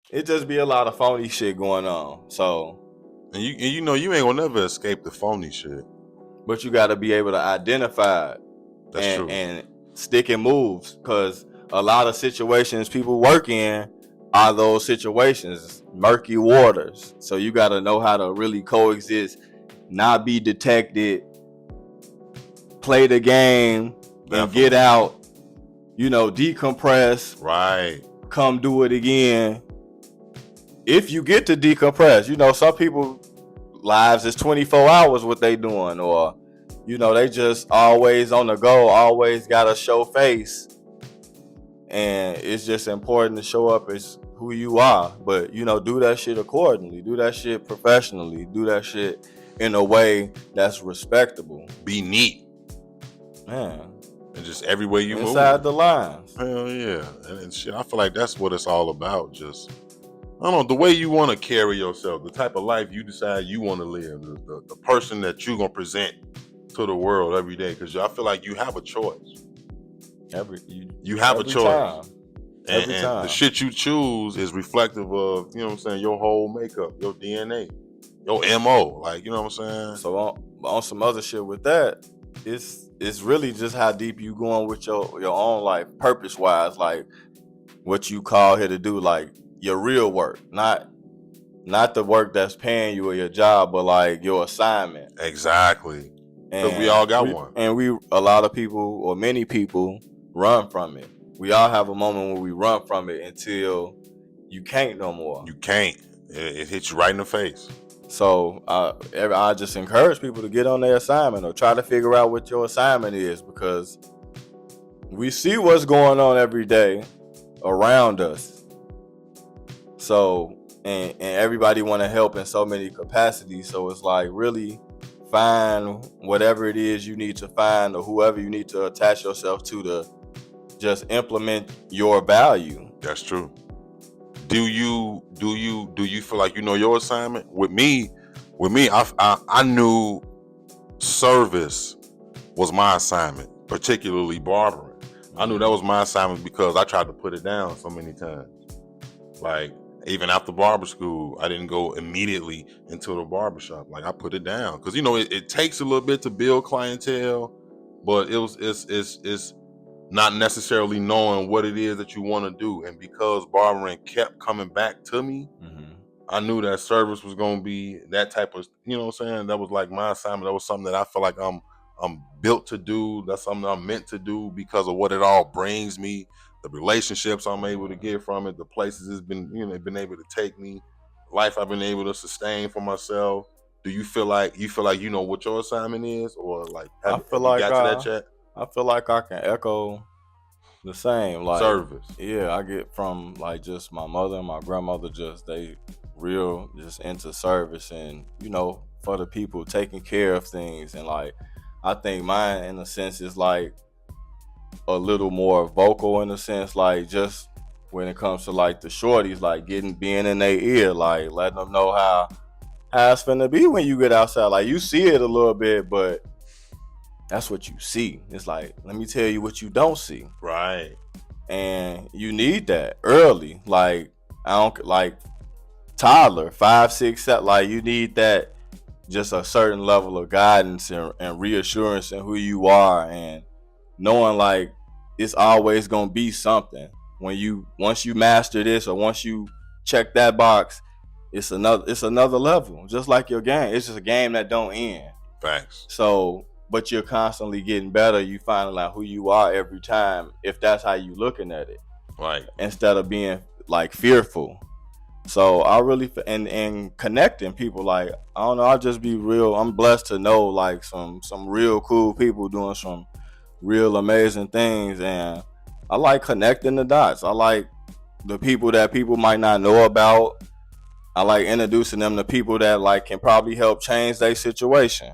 it just be a lot of phony shit going on. So, and you know you ain't gonna never escape the phony shit. But you got to be able to identify it. That's true. And stick and moves, because a lot of situations people work in are those situations, murky waters. So you got to know how to really coexist, not be detected, play the game, Definitely. And get out, decompress. Right. Come do it again. If you get to decompress, some people lives is 24 hours what they doing, or they just always on the go, always gotta show face, and it's just important to show up as who you are. But do that shit accordingly, do that shit professionally, do that shit in a way that's respectable. Be neat, man, and just every way you move inside the lines. Hell yeah. And shit, I feel like that's what it's all about. Just, I don't know, the way you want to carry yourself, the type of life you decide you want to live, the person that you're going to present to the world every day. Because I feel like you have a choice. You have a choice. Every time. The shit you choose is reflective of, your whole makeup, your DNA, your MO. Like, you know what I'm saying? So on some other shit with that, it's really just how deep you going with your own life, purpose-wise, like what you call here to do, like your real work, not the work that's paying you or your job, but like your assignment. Exactly. Because we all got one. And a lot of people, or many people, run from it. We all have a moment where we run from it until you can't no more. You can't. It hits you right in the face. So I just encourage people to get on their assignment or try to figure out what your assignment is, because we see what's going on every day around us. So and everybody want to help in so many capacities. So it's like really find whatever it is you need to find, or whoever you need to attach yourself to just implement your value. That's true. Do you feel like you know your assignment? With me, I knew service was my assignment, particularly barbering. I knew that was my assignment because I tried to put it down so many times. Like, even after barber school, I didn't go immediately into the barbershop. Like, I put it down because it takes a little bit to build clientele, but it's not necessarily knowing what it is that you want to do. And because barbering kept coming back to me, I knew that service was going to be that type of, you know what I'm saying? That was like my assignment. That was something that I feel like I'm built to do. That's something I'm meant to do because of what it all brings me, the relationships I'm able to get from it, the places it's been, been able to take me, life I've been able to sustain for myself. Do you feel like you know what your assignment is, or like have you got to that chat? I feel like I can echo the same. Like service. Yeah, I get from like just my mother and my grandmother, just they real just into service, and for the people, taking care of things. And like I think mine in a sense is like a little more vocal, in a sense, like just when it comes to like the shorties, like being in their ear, like letting them know how it's finna be when you get outside. Like you see it a little bit, but that's what you see. It's like, let me tell you what you don't see. Right. And you need that early. Like I don't like toddler, 5, 6, 7. Like you need that, just a certain level of guidance and reassurance in who you are, and knowing like it's always gonna be something. Once you master this, or once you check that box, it's another level. Just like your game, it's just a game that don't end. Facts. So, but you're constantly getting better. You find out who you are every time, if that's how you looking at it, right? Instead of being like fearful. So I really and connecting people, like I don't know, I'll just be real. I'm blessed to know like some real cool people doing some real amazing things, and I like connecting the dots. I like the people that people might not know about. I like introducing them to people that like can probably help change their situation,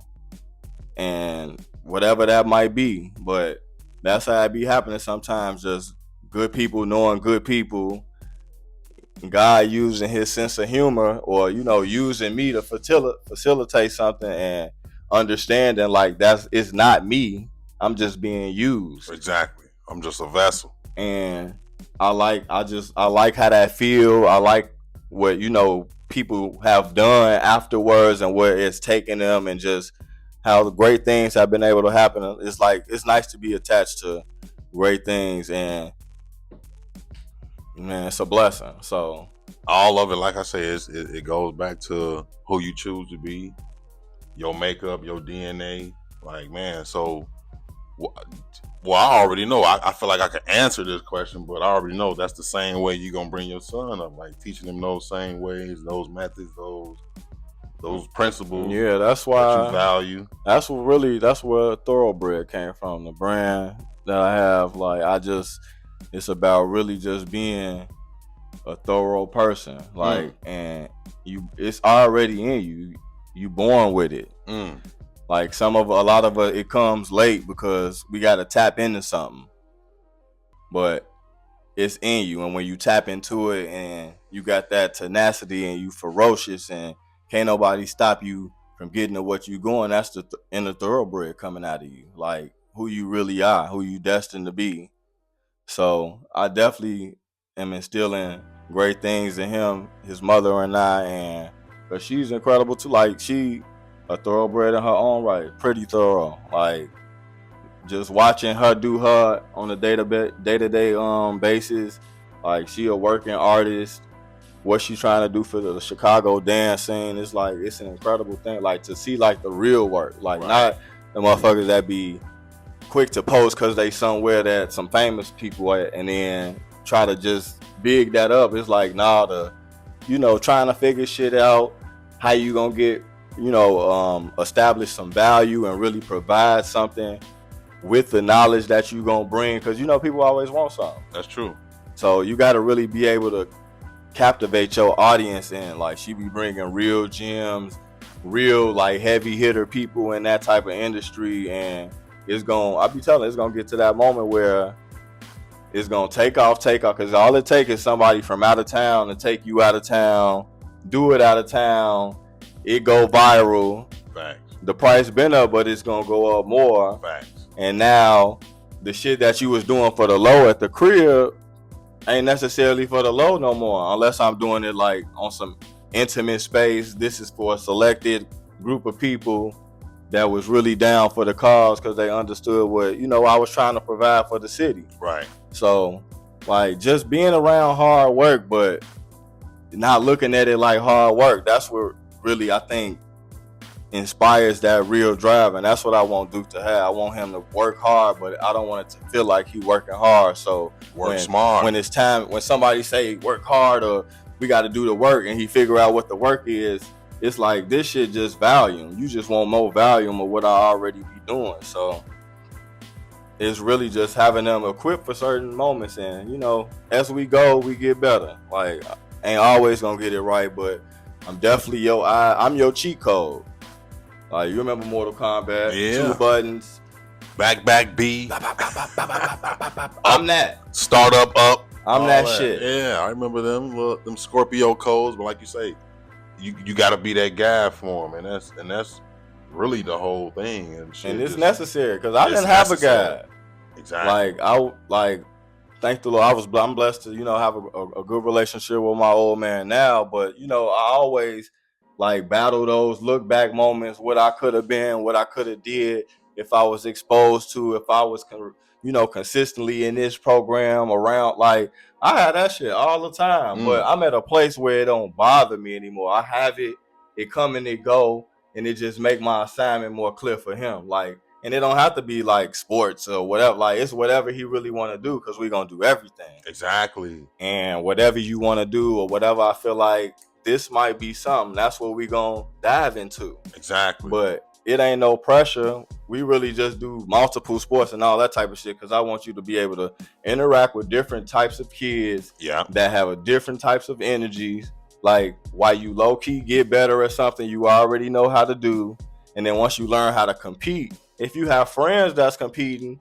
and whatever that might be. But that's how it be happening sometimes. Just good people knowing good people. God using his sense of humor, or using me to facilitate something, and understanding like it's not me. I'm just being used. Exactly. I'm just a vessel. And I like how that feel. I like what people have done afterwards, and where it's taken them, and just how the great things have been able to happen. It's like it's nice to be attached to great things, and man, it's a blessing. So all of it, like I say, it goes back to who you choose to be, your makeup, your DNA. Like, man, so well, I already know. I feel like I can answer this question, but I already know that's the same way you're gonna bring your son up, like teaching him those same ways, those methods, those principles. Yeah, that's why that you value. That's where Thoroughbred came from. The brand that I have, like it's about really just being a thorough person. Like, and it's already in you. You born with it. Like a lot of it comes late because we got to tap into something, but it's in you. And when you tap into it, and you got that tenacity, and you ferocious, and can't nobody stop you from getting to what you going, that's the inner thoroughbred coming out of you, like who you really are, who you destined to be. So I definitely am instilling great things in him, his mother and I, and because she's incredible too. Like she a thoroughbred in her own right, pretty thorough. Like just watching her do her on a day-to-day basis. Like she a working artist. What she's trying to do for the Chicago dance scene is like, it's an incredible thing. Like to see like the real work, like not the motherfuckers that be quick to post because they somewhere that some famous people at, and then try to just big that up. It's like, nah, trying to figure shit out, how you gonna get establish some value and really provide something with the knowledge that you gonna bring, because people always want something. That's true. So you got to really be able to captivate your audience, and like she be bringing real gems, real like heavy hitter people in that type of industry, and I be telling it's gonna get to that moment where it's gonna take off, because all it takes is somebody from out of town to take you out of town, do it out of town, it go viral. Facts. The price been up, but it's gonna go up more. Facts. And now the shit that you was doing for the low at the crib ain't necessarily for the low no more, unless I'm doing it like on some intimate space. This is for a selected group of people that was really down for the cause, because they understood what I was trying to provide for the city. Right. So like just being around hard work, but not looking at it like hard work, that's what really I think inspires that real drive. And that's what I want Duke to have. I want him to work hard, but I don't want it to feel like he working hard. So work smart. When it's time, when somebody say work hard or we got to do the work, and he figure out what the work is, it's like this shit just volume. You just want more volume of what I already be doing. So it's really just having them equipped for certain moments, and as we go, we get better. Like ain't always gonna get it right, but I'm definitely I'm your cheat code. Like you remember Mortal Kombat? Yeah. 2 buttons. Back B. I'm that. Start up. I'm that shit. Yeah, I remember them Scorpio codes, but like you say, you got to be that guy for them, and that's really the whole thing. And it's necessary, because I didn't have a guy. Exactly. Thank the Lord, I'm blessed to have a good relationship with my old man now. But I always like battle those look back moments, what I could have been, what I could have did if I was exposed to, if I was consistently in this program around. Like I had that shit all the time, but I'm at a place where it don't bother me anymore. I have it come and it go, and it just make my assignment more clear for him. Like, and it don't have to be like sports or whatever. Like it's whatever he really want to do, because we gonna do everything. Exactly. And whatever you want to do, or whatever I feel like this might be something, that's what we gonna dive into. Exactly. But it ain't no pressure. We really just do multiple sports and all that type of shit, because I want you to be able to interact with different types of kids that have a different types of energies. Like while you low key get better at something you already know how to do, and then once you learn how to compete, if you have friends that's competing,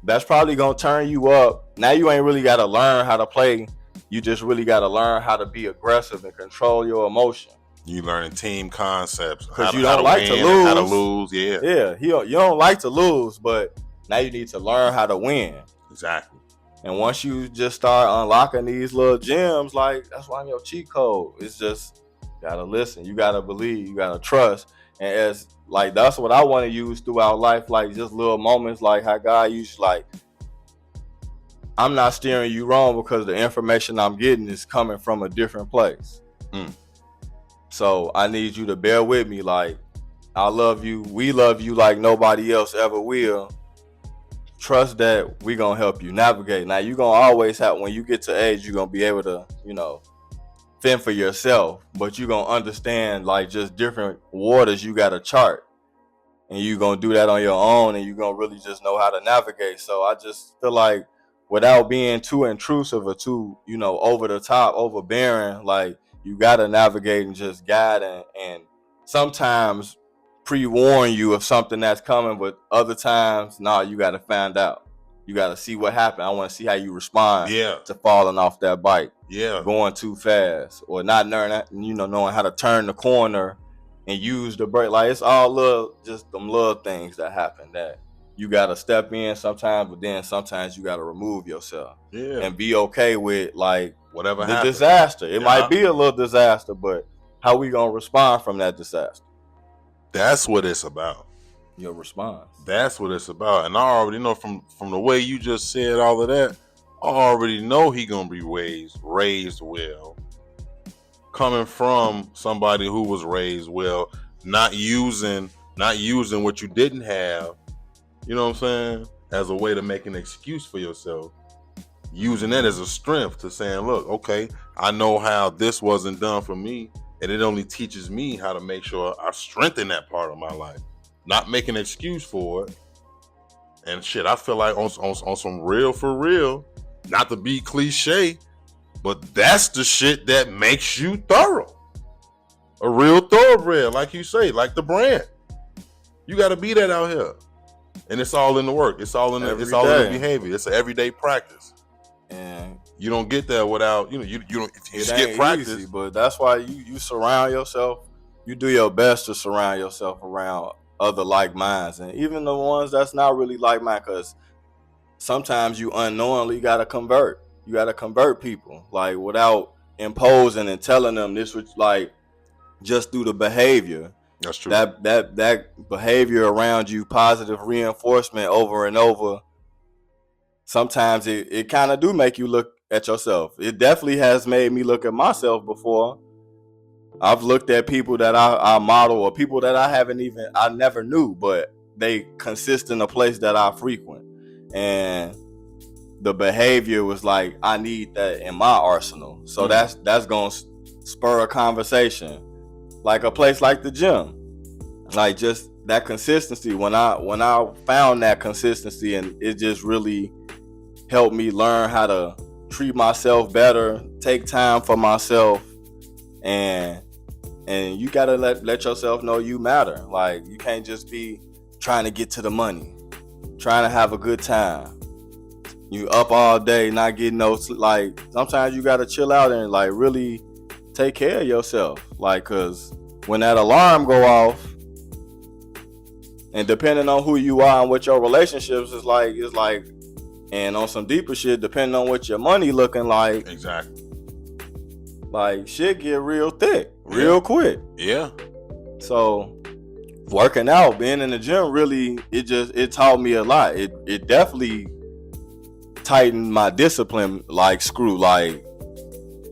that's probably gonna turn you up. Now you ain't really gotta learn how to play. You just really gotta learn how to be aggressive and control your emotion. You learning team concepts, because you don't like to lose. How to lose, yeah. You don't like to lose, but now you need to learn how to win. Exactly. And once you just start unlocking these little gems, like that's why I'm your cheat code. It's just you gotta listen, you gotta believe, you gotta trust, and as like that's what I want to use throughout life, like just little moments, like how God used like. I'm not steering you wrong, because the information I'm getting is coming from a different place. So I need you to bear with me. Like, I love you. We love you like nobody else ever will. Trust that we gonna help you navigate. Now you gonna always have, when you get to age, you're gonna be able to, fend for yourself. But you gonna understand like just different waters you gotta chart. And you gonna do that on your own, and you gonna really just know how to navigate. So I just feel like, without being too intrusive or too, over the top, overbearing, like you gotta navigate and just guide and sometimes pre-warn you of something that's coming, but other times, you gotta find out. You gotta see what happened. I want to see how you respond to falling off that bike, going too fast, or not knowing how to turn the corner and use the brake. Like it's all just them little things that happen that you gotta step in sometimes, but then sometimes you gotta remove yourself and be okay with like whatever the happens. Disaster. It might be a little disaster, but how we gonna respond from that disaster? That's what it's about. Your response. That's what it's about. And I already know from the way you just said all of that, I already know he gonna be raised well. Coming from somebody who was raised well, not using what you didn't have. You know what I'm saying? As a way to make an excuse for yourself. Using that as a strength to saying, look, okay, I know how this wasn't done for me, and it only teaches me how to make sure I strengthen that part of my life. Not make an excuse for it, And shit, I feel like on some real for real, not to be cliche, but that's the shit that makes you thorough. A real thoroughbred, like you say, like the brand. You got to be that out here, and it's all in the work. It's all in the behavior. It's an everyday practice, and you don't get there without you don't. If you skip practice, easy, but that's why you surround yourself. You do your best to surround yourself around other like minds, and even the ones that's not really like mine, because sometimes you unknowingly gotta convert. You gotta convert people, like without imposing and telling them this was like just through the behavior. That's true. That behavior around you, positive reinforcement over and over. Sometimes it kind of do make you look at yourself. It definitely has made me look at myself before. I've looked at people that I model, or people that I never knew, but they consist in a place that I frequent. And the behavior was like, I need that in my arsenal. So that's going to spur a conversation. Like a place like the gym. Like just that consistency. When I found that consistency, and it just really helped me learn how to treat myself better, take time for myself, and you gotta let yourself know you matter. Like you can't just be trying to get to the money, trying to have a good time. You up all day, not getting no like. Sometimes you gotta chill out and like really take care of yourself. Like, cause when that alarm go off, and depending on who you are and what your relationships is like, and on some deeper shit, depending on what your money looking like, exactly. Like shit get real thick, real quick. Yeah. So working out, being in the gym, really, it taught me a lot. It definitely tightened my discipline like screw, like,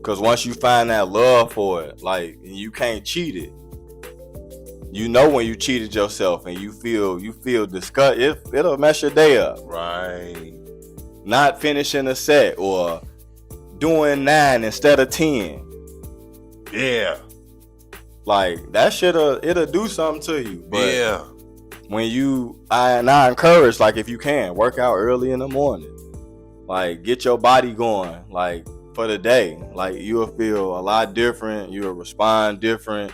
cause once you find that love for it, like, you can't cheat it. You know when you cheated yourself and you feel disgust, it'll mess your day up. Right. Not finishing a set or doing 9 instead of 10. Yeah. Like that shit'll do something to you. But yeah. When I encourage, like, if you can, work out early in the morning. Like get your body going, like for the day. Like you'll feel a lot different. You'll respond different.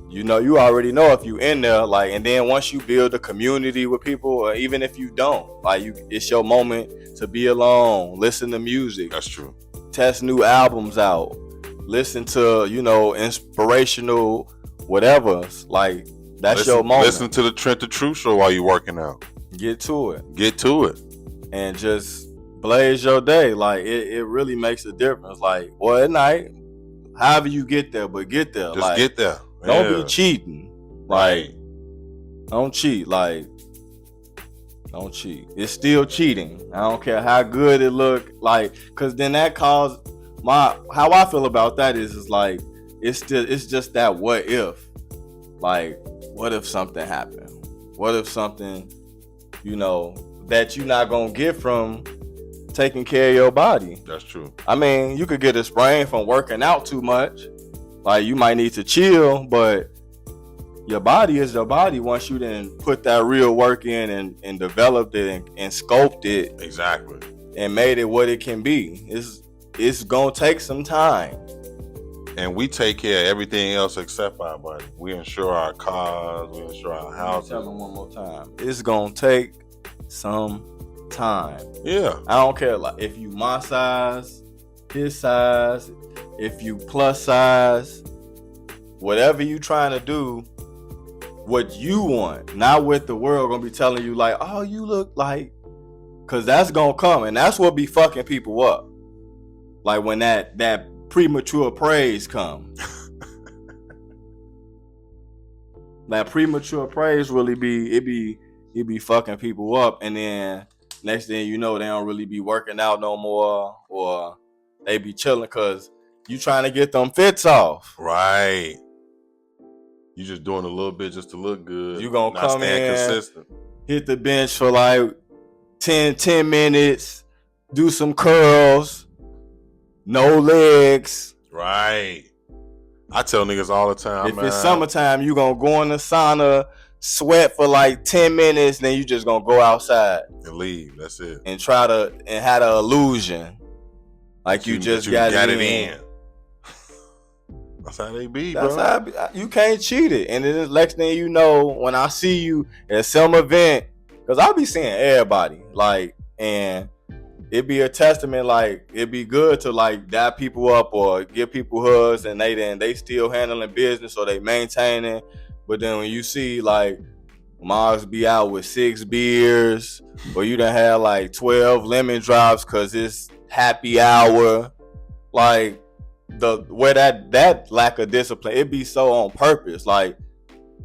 You know, you already know if you in there, like, and then once you build a community with people, or even if you don't, like, it's your moment to be alone, listen to music. That's true. Test new albums out, listen to, inspirational whatever. Like, that's your moment. Listen to the Trent the Truth Show while you're working out. Get to it. And just blaze your day. Like, it really makes a difference. Like, or at night, however you get there, but get there. Just like, get there. Don't be cheating. Like, don't cheat. Like, don't cheat. It's still cheating. I don't care how good it look. Like, cause then that caused how I feel about that is like, it's just that what if. Like, what if something happened? What if something, that you're not gonna get from taking care of your body? That's true. I mean, you could get a sprain from working out too much. Like, you might need to chill, but your body is your body once you then put that real work in and developed it and scoped it. Exactly. And made it what it can be. It's gonna take some time. And we take care of everything else except our body. We insure our cars, we insure our houses. Tell them one more time. It's gonna take some time. Yeah. I don't care, like, if you my size, his size, if you plus size, whatever you trying to do, what you want, not what the world gonna be telling you, like, oh, you look like, cause that's gonna come, and that's what be fucking people up. Like when that premature praise come. That premature praise really be fucking people up, and then next thing you know, they don't really be working out no more, or they be chilling cause you trying to get them fits off. Right. You just doing a little bit just to look good. You gonna not come in, consistent. Hit the bench for like 10 minutes, do some curls, no legs. Right. I tell niggas all the time, if it's summertime, you gonna go in the sauna, sweat for like 10 minutes, then you just gonna go outside and leave. That's it. and try to and have the illusion like you just got it in. That's how they be, That's bro. how you can't cheat it. And then the next thing you know, when I see you at some event, because I be seeing everybody, like, and it be a testament, like, it be good to like dap people up or give people hugs, and they still handling business or they maintaining. But then when you see like Mars be out with 6 beers, or you done had like 12 lemon drops because it's happy hour, like the where that lack of discipline, it be so on purpose. Like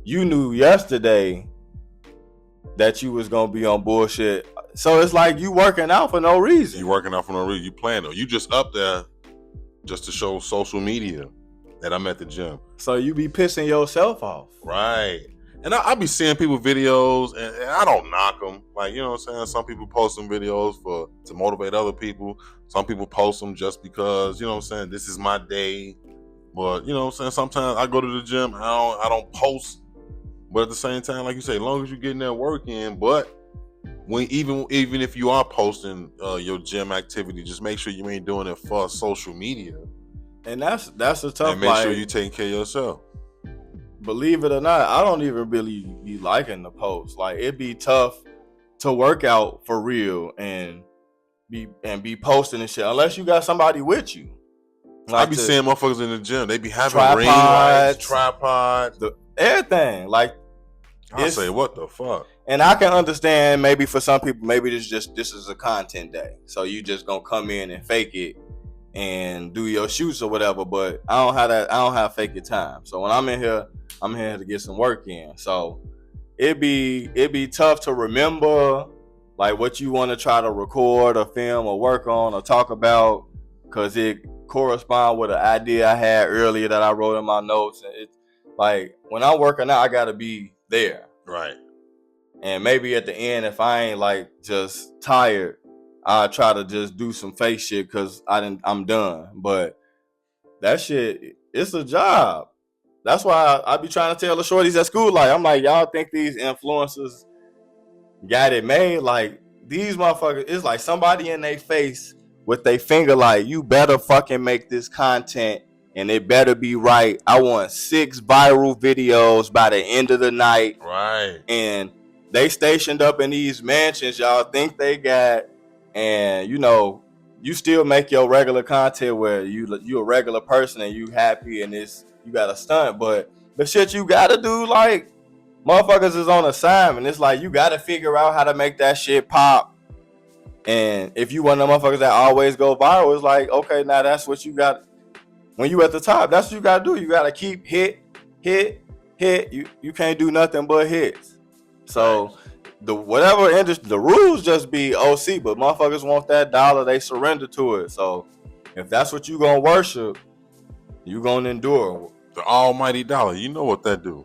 you knew yesterday that you was gonna be on bullshit, so it's like you working out for no reason. You working out for no reason. You playing though. You just up there just to show social media that I'm at the gym. So you be pissing yourself off, right? And I be seeing people videos, and I don't knock them. Like, you know what I'm saying? Some people post some videos to motivate other people. Some people post them just because, you know what I'm saying, this is my day. But, you know what I'm saying, sometimes I go to the gym, I don't post. But at the same time, like you say, as long as you're getting that work in, but when even if you are posting your gym activity, just make sure you ain't doing it for social media. And that's a tough. And make sure you're taking care of yourself. Believe it or not, I don't even really be liking the post. Like, it'd be tough to work out for real and be posting and shit unless you got somebody with you. Like, I be seeing motherfuckers in the gym. They be having tripods, ring lights, tripods, everything. Like, I say, what the fuck? And I can understand maybe for some people, maybe this is a content day, so you just gonna come in and fake it and do your shoots or whatever. But I don't have that. I don't have fake it time. So when I'm here to get some work in. So it'd be tough to remember like what you want to try to record or film or work on or talk about, because it corresponds with an idea I had earlier that I wrote in my notes. And it's like when I'm working out, I gotta be there. Right. And maybe at the end, if I ain't like just tired, I try to just do some fake shit because I'm done. But that shit, it's a job. That's why I be trying to tell the shorties at school, like, I'm like, y'all think these influencers got it made? Like, these motherfuckers, it's like somebody in their face with their finger like, you better fucking make this content and it better be right. I want 6 viral videos by the end of the night. Right. And they stationed up in these mansions y'all think they got, and you know, you still make your regular content where you a regular person and you happy and you got a stunt, but the shit you gotta do, like, motherfuckers is on assignment. It's like you gotta figure out how to make that shit pop. And if you one of the motherfuckers that always go viral, it's like, okay, now that's what you got. When you at the top, that's what you gotta do. You gotta keep hit. You can't do nothing but hits. So whatever industry, the rules just be OC, but motherfuckers want that dollar, they surrender to it. So if that's what you gonna worship, you gonna endure. The almighty dollar, you know what that do.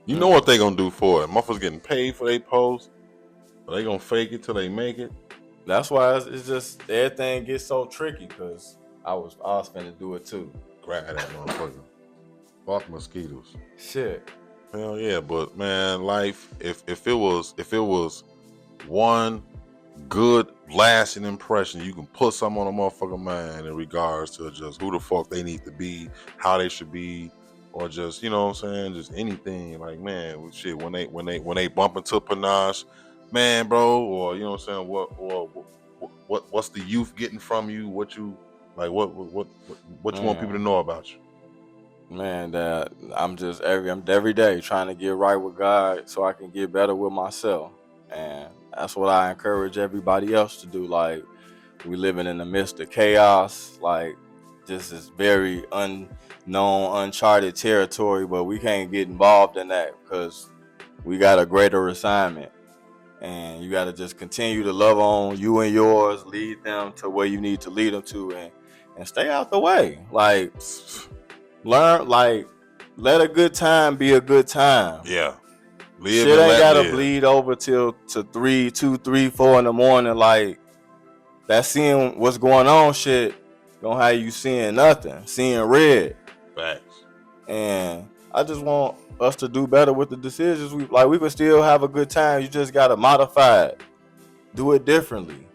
You know what they gonna do for it. Motherfuckers getting paid for their posts, but they gonna fake it till they make it. That's why it's just everything gets so tricky, because I was finna do it too. Grab that motherfucker. Fuck mosquitoes. Shit. Hell yeah, but man, life, if it was one good lasting impression you can put something on a motherfucker mind in regards to just who the fuck they need to be, how they should be, or just, you know what I'm saying, just anything, like, man, shit, when they bump into Panaché, man, bro, or, you know what I'm saying, what's the youth getting from you, what you like, what you want people to know about you? Man, that I'm every day trying to get right with God so I can get better with myself. And that's what I encourage everybody else to do. Like, we living in the midst of chaos, like, this is very unknown, uncharted territory, but we can't get involved in that because we got a greater assignment. And you got to just continue to love on you and yours, lead them to where you need to lead them to, and stay out the way. Like, learn, like, let a good time be a good time. Yeah. Shit ain't gotta bleed over till 2, 3, 4 in the morning. Like, that seeing what's going on shit don't have you seeing nothing, seeing red. Facts. And want us to do better with the decisions. We can still have a good time. You just gotta modify it, do it differently.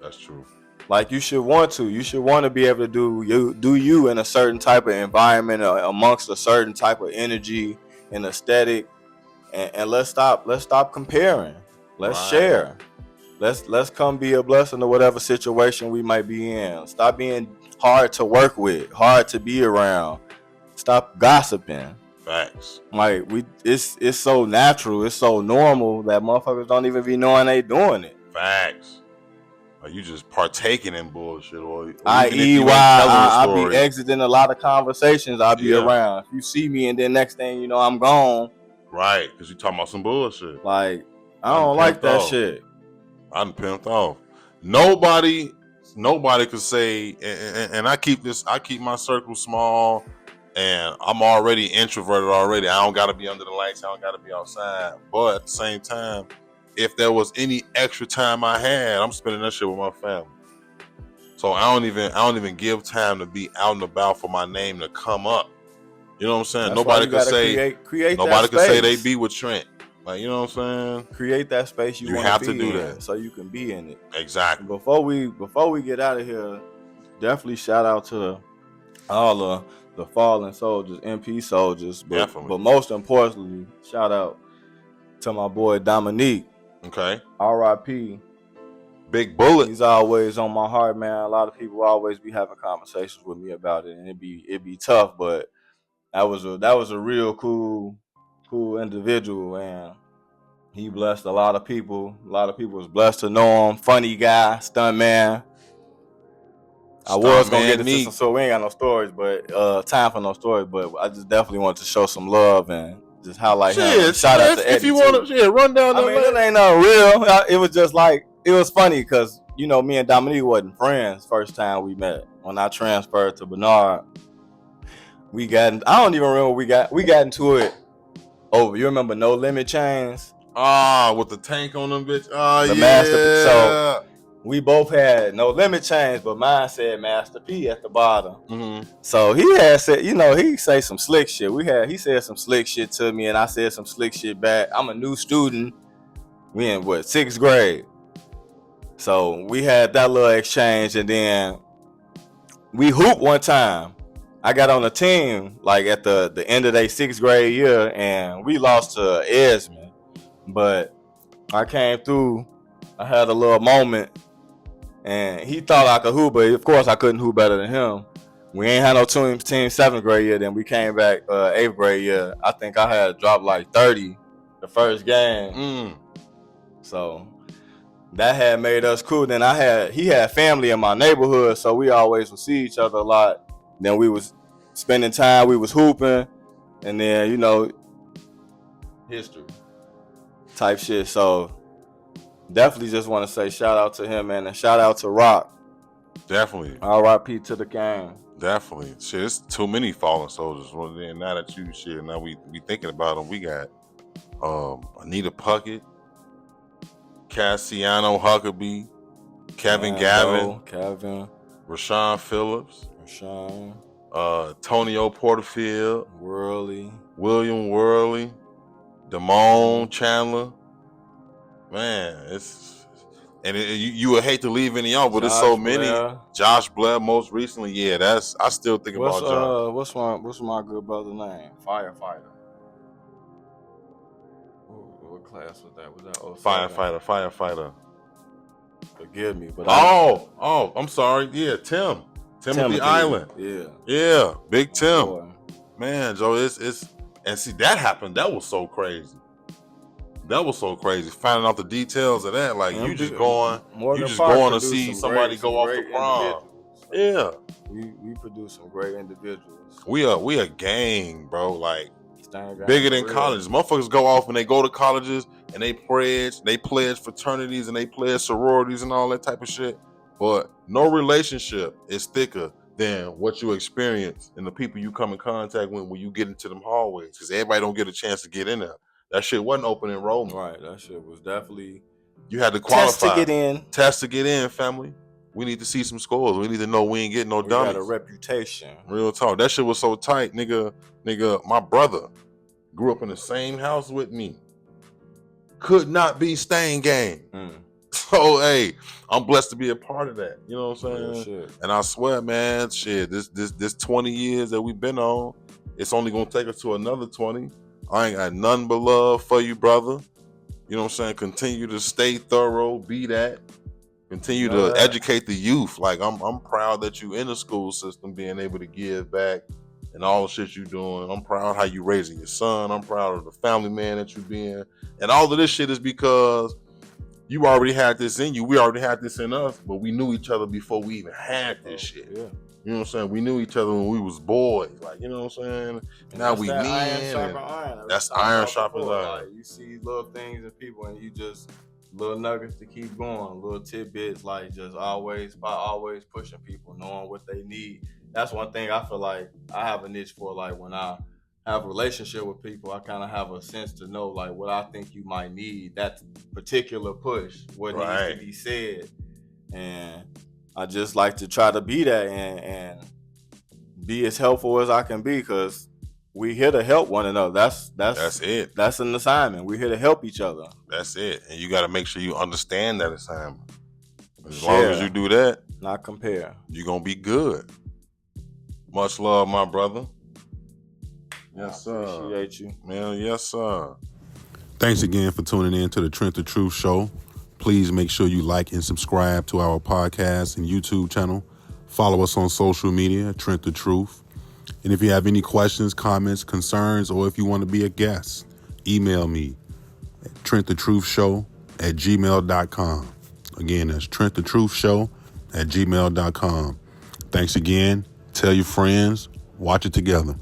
That's true. Like you should want to. You should want to be able to do you in a certain type of environment, amongst a certain type of energy and aesthetic. And let's stop comparing. Let's share. Let's come be a blessing to whatever situation we might be in. Stop being hard to work with, hard to be around. Stop gossiping. Facts. Like it's so natural, it's so normal that motherfuckers don't even be knowing they doing it. Facts. Are you just partaking in bullshit, or i.e. why I be exiting a lot of conversations I be around. If you see me and then next thing you know I'm gone. Right, because you talking about some bullshit. Like I don't like that shit. I'm pimped off. Nobody could say, and I keep my circle small, and I'm already introverted already. I don't gotta be under the lights. I don't gotta be outside. But at the same time, if there was any extra time I had, I'm spending that shit with my family. So I don't even give time to be out and about for my name to come up. You know what I'm saying? That's nobody could say create nobody could say they be with Trent. Like, you know what I'm saying? Create that space you have to do that so you can be in it. Exactly. Before we get out of here, definitely shout out to all the fallen soldiers, MP soldiers. But most importantly, shout out to my boy Dominique. Okay. R.I.P. Big Bullet. He's always on my heart, man. A lot of people always be having conversations with me about it, and it'd be tough, but that was a real cool individual, and he blessed a lot of people. A lot of people was blessed to know him. Funny guy, stunt man. I was gonna get into some, so we ain't got no stories, but time for no stories. But I just definitely wanted to show some love and just highlight him. Shout out to Eddie. If you want to, run down. I mean, it ain't nothing real. It was just like it was funny because me and Dominique wasn't friends first time we met. When I transferred to Bernard, I don't even remember we got into it over. You remember No Limit chains? With the tank on them, bitch. The Master. So we both had No Limit chains, but mine said Master P at the bottom. Mm-hmm. So he had said, he say some slick shit. He said some slick shit to me, and I said some slick shit back. I'm a new student. We in 6th grade. So we had that little exchange, and then we hooped one time. I got on a team like at the end of their 6th grade year, and we lost to Esmond. But I came through. I had a little moment, and he thought I could hoop, but of course I couldn't hoop better than him. We ain't had no team 7th grade year. Then we came back 8th grade year. I think I had dropped like 30 the first game. So that had made us cool. Then he had family in my neighborhood, so we always would see each other a lot. Then we was spending time, we was hooping, and then history type shit. So definitely just want to say shout out to him, man, and shout out to Rock. Definitely. R.I.P. to the game. Definitely. Shit, it's too many fallen soldiers. Well, then now that now we thinking about them, we got Anita Puckett, Cassiano Huckabee, Kevin Gavin, Rashawn Phillips, Tonio Porterfield, William Worley, Damone Chandler. Man, you would hate to leave any out, but it's so many. Josh Blair, most recently, I still think about Josh. What's my good brother name? Firefighter. What class was that? Was that 07? Firefighter. Forgive me, but I'm sorry. Yeah, Timothy Island. Yeah, Big Tim. Boy. Man, Joe, it's and see that happened. That was so crazy. Finding out the details of that, like you just going to see somebody go off the prom. Yeah, we produce some great individuals. We a gang, bro. Like bigger than colleges. Motherfuckers go off and they go to colleges and they pledge fraternities and they pledge sororities and all that type of shit. But no relationship is thicker than what you experience and the people you come in contact with when you get into them hallways. Because everybody don't get a chance to get in there. That shit wasn't open enrollment. Right, that shit was definitely... You had to qualify. Test to get in, family. We need to see some scores. We need to know we ain't getting no dummies. We got a reputation. Real talk. That shit was so tight, nigga, my brother. grew up in the same house with me, could not be staying gang. So, hey, I'm blessed to be a part of that. You know what I'm saying? Shit. And I swear, man, shit, this 20 years that we've been on, it's only gonna take us to another 20. I ain't got none but love for you, brother. You know what I'm saying? Continue to stay thorough, be that. Continue to educate the youth. Like, I'm proud that you in the school system, being able to give back and all the shit you doing. I'm proud how you raising your son. I'm proud of the family man that you being. And all of this shit is because you already had this in you. We already had this in us, but we knew each other before we even had this shit. Yeah. You know what I'm saying? We knew each other when we was boys. Like, you know what I'm saying? And now we men. Iron. That's iron sharpens iron. Like, you see little things in people and you just little nuggets to keep going, little tidbits, like just always pushing people, knowing what they need. That's one thing I feel like I have a niche for. Like, when I have a relationship with people, I kind of have a sense to know like what I think you might need, that particular push, what needs to be said. And I just like to try to be that and be as helpful as I can be, because we here to help one another. That's it. That's an assignment. We're here to help each other. That's it. And you got to make sure you understand that assignment. As long as you do that, not compare, you're going to be good. Much love, my brother. Yes, sir. Appreciate you. Man, yes, sir. Thanks again for tuning in to the Trent the Truth Show. Please make sure you like and subscribe to our podcast and YouTube channel. Follow us on social media, Trent the Truth. And if you have any questions, comments, concerns, or if you want to be a guest, email me at TrentTheTruthShow@gmail.com. Again, that's TrentTheTruthShow@gmail.com. Thanks again. Tell your friends. Watch it together.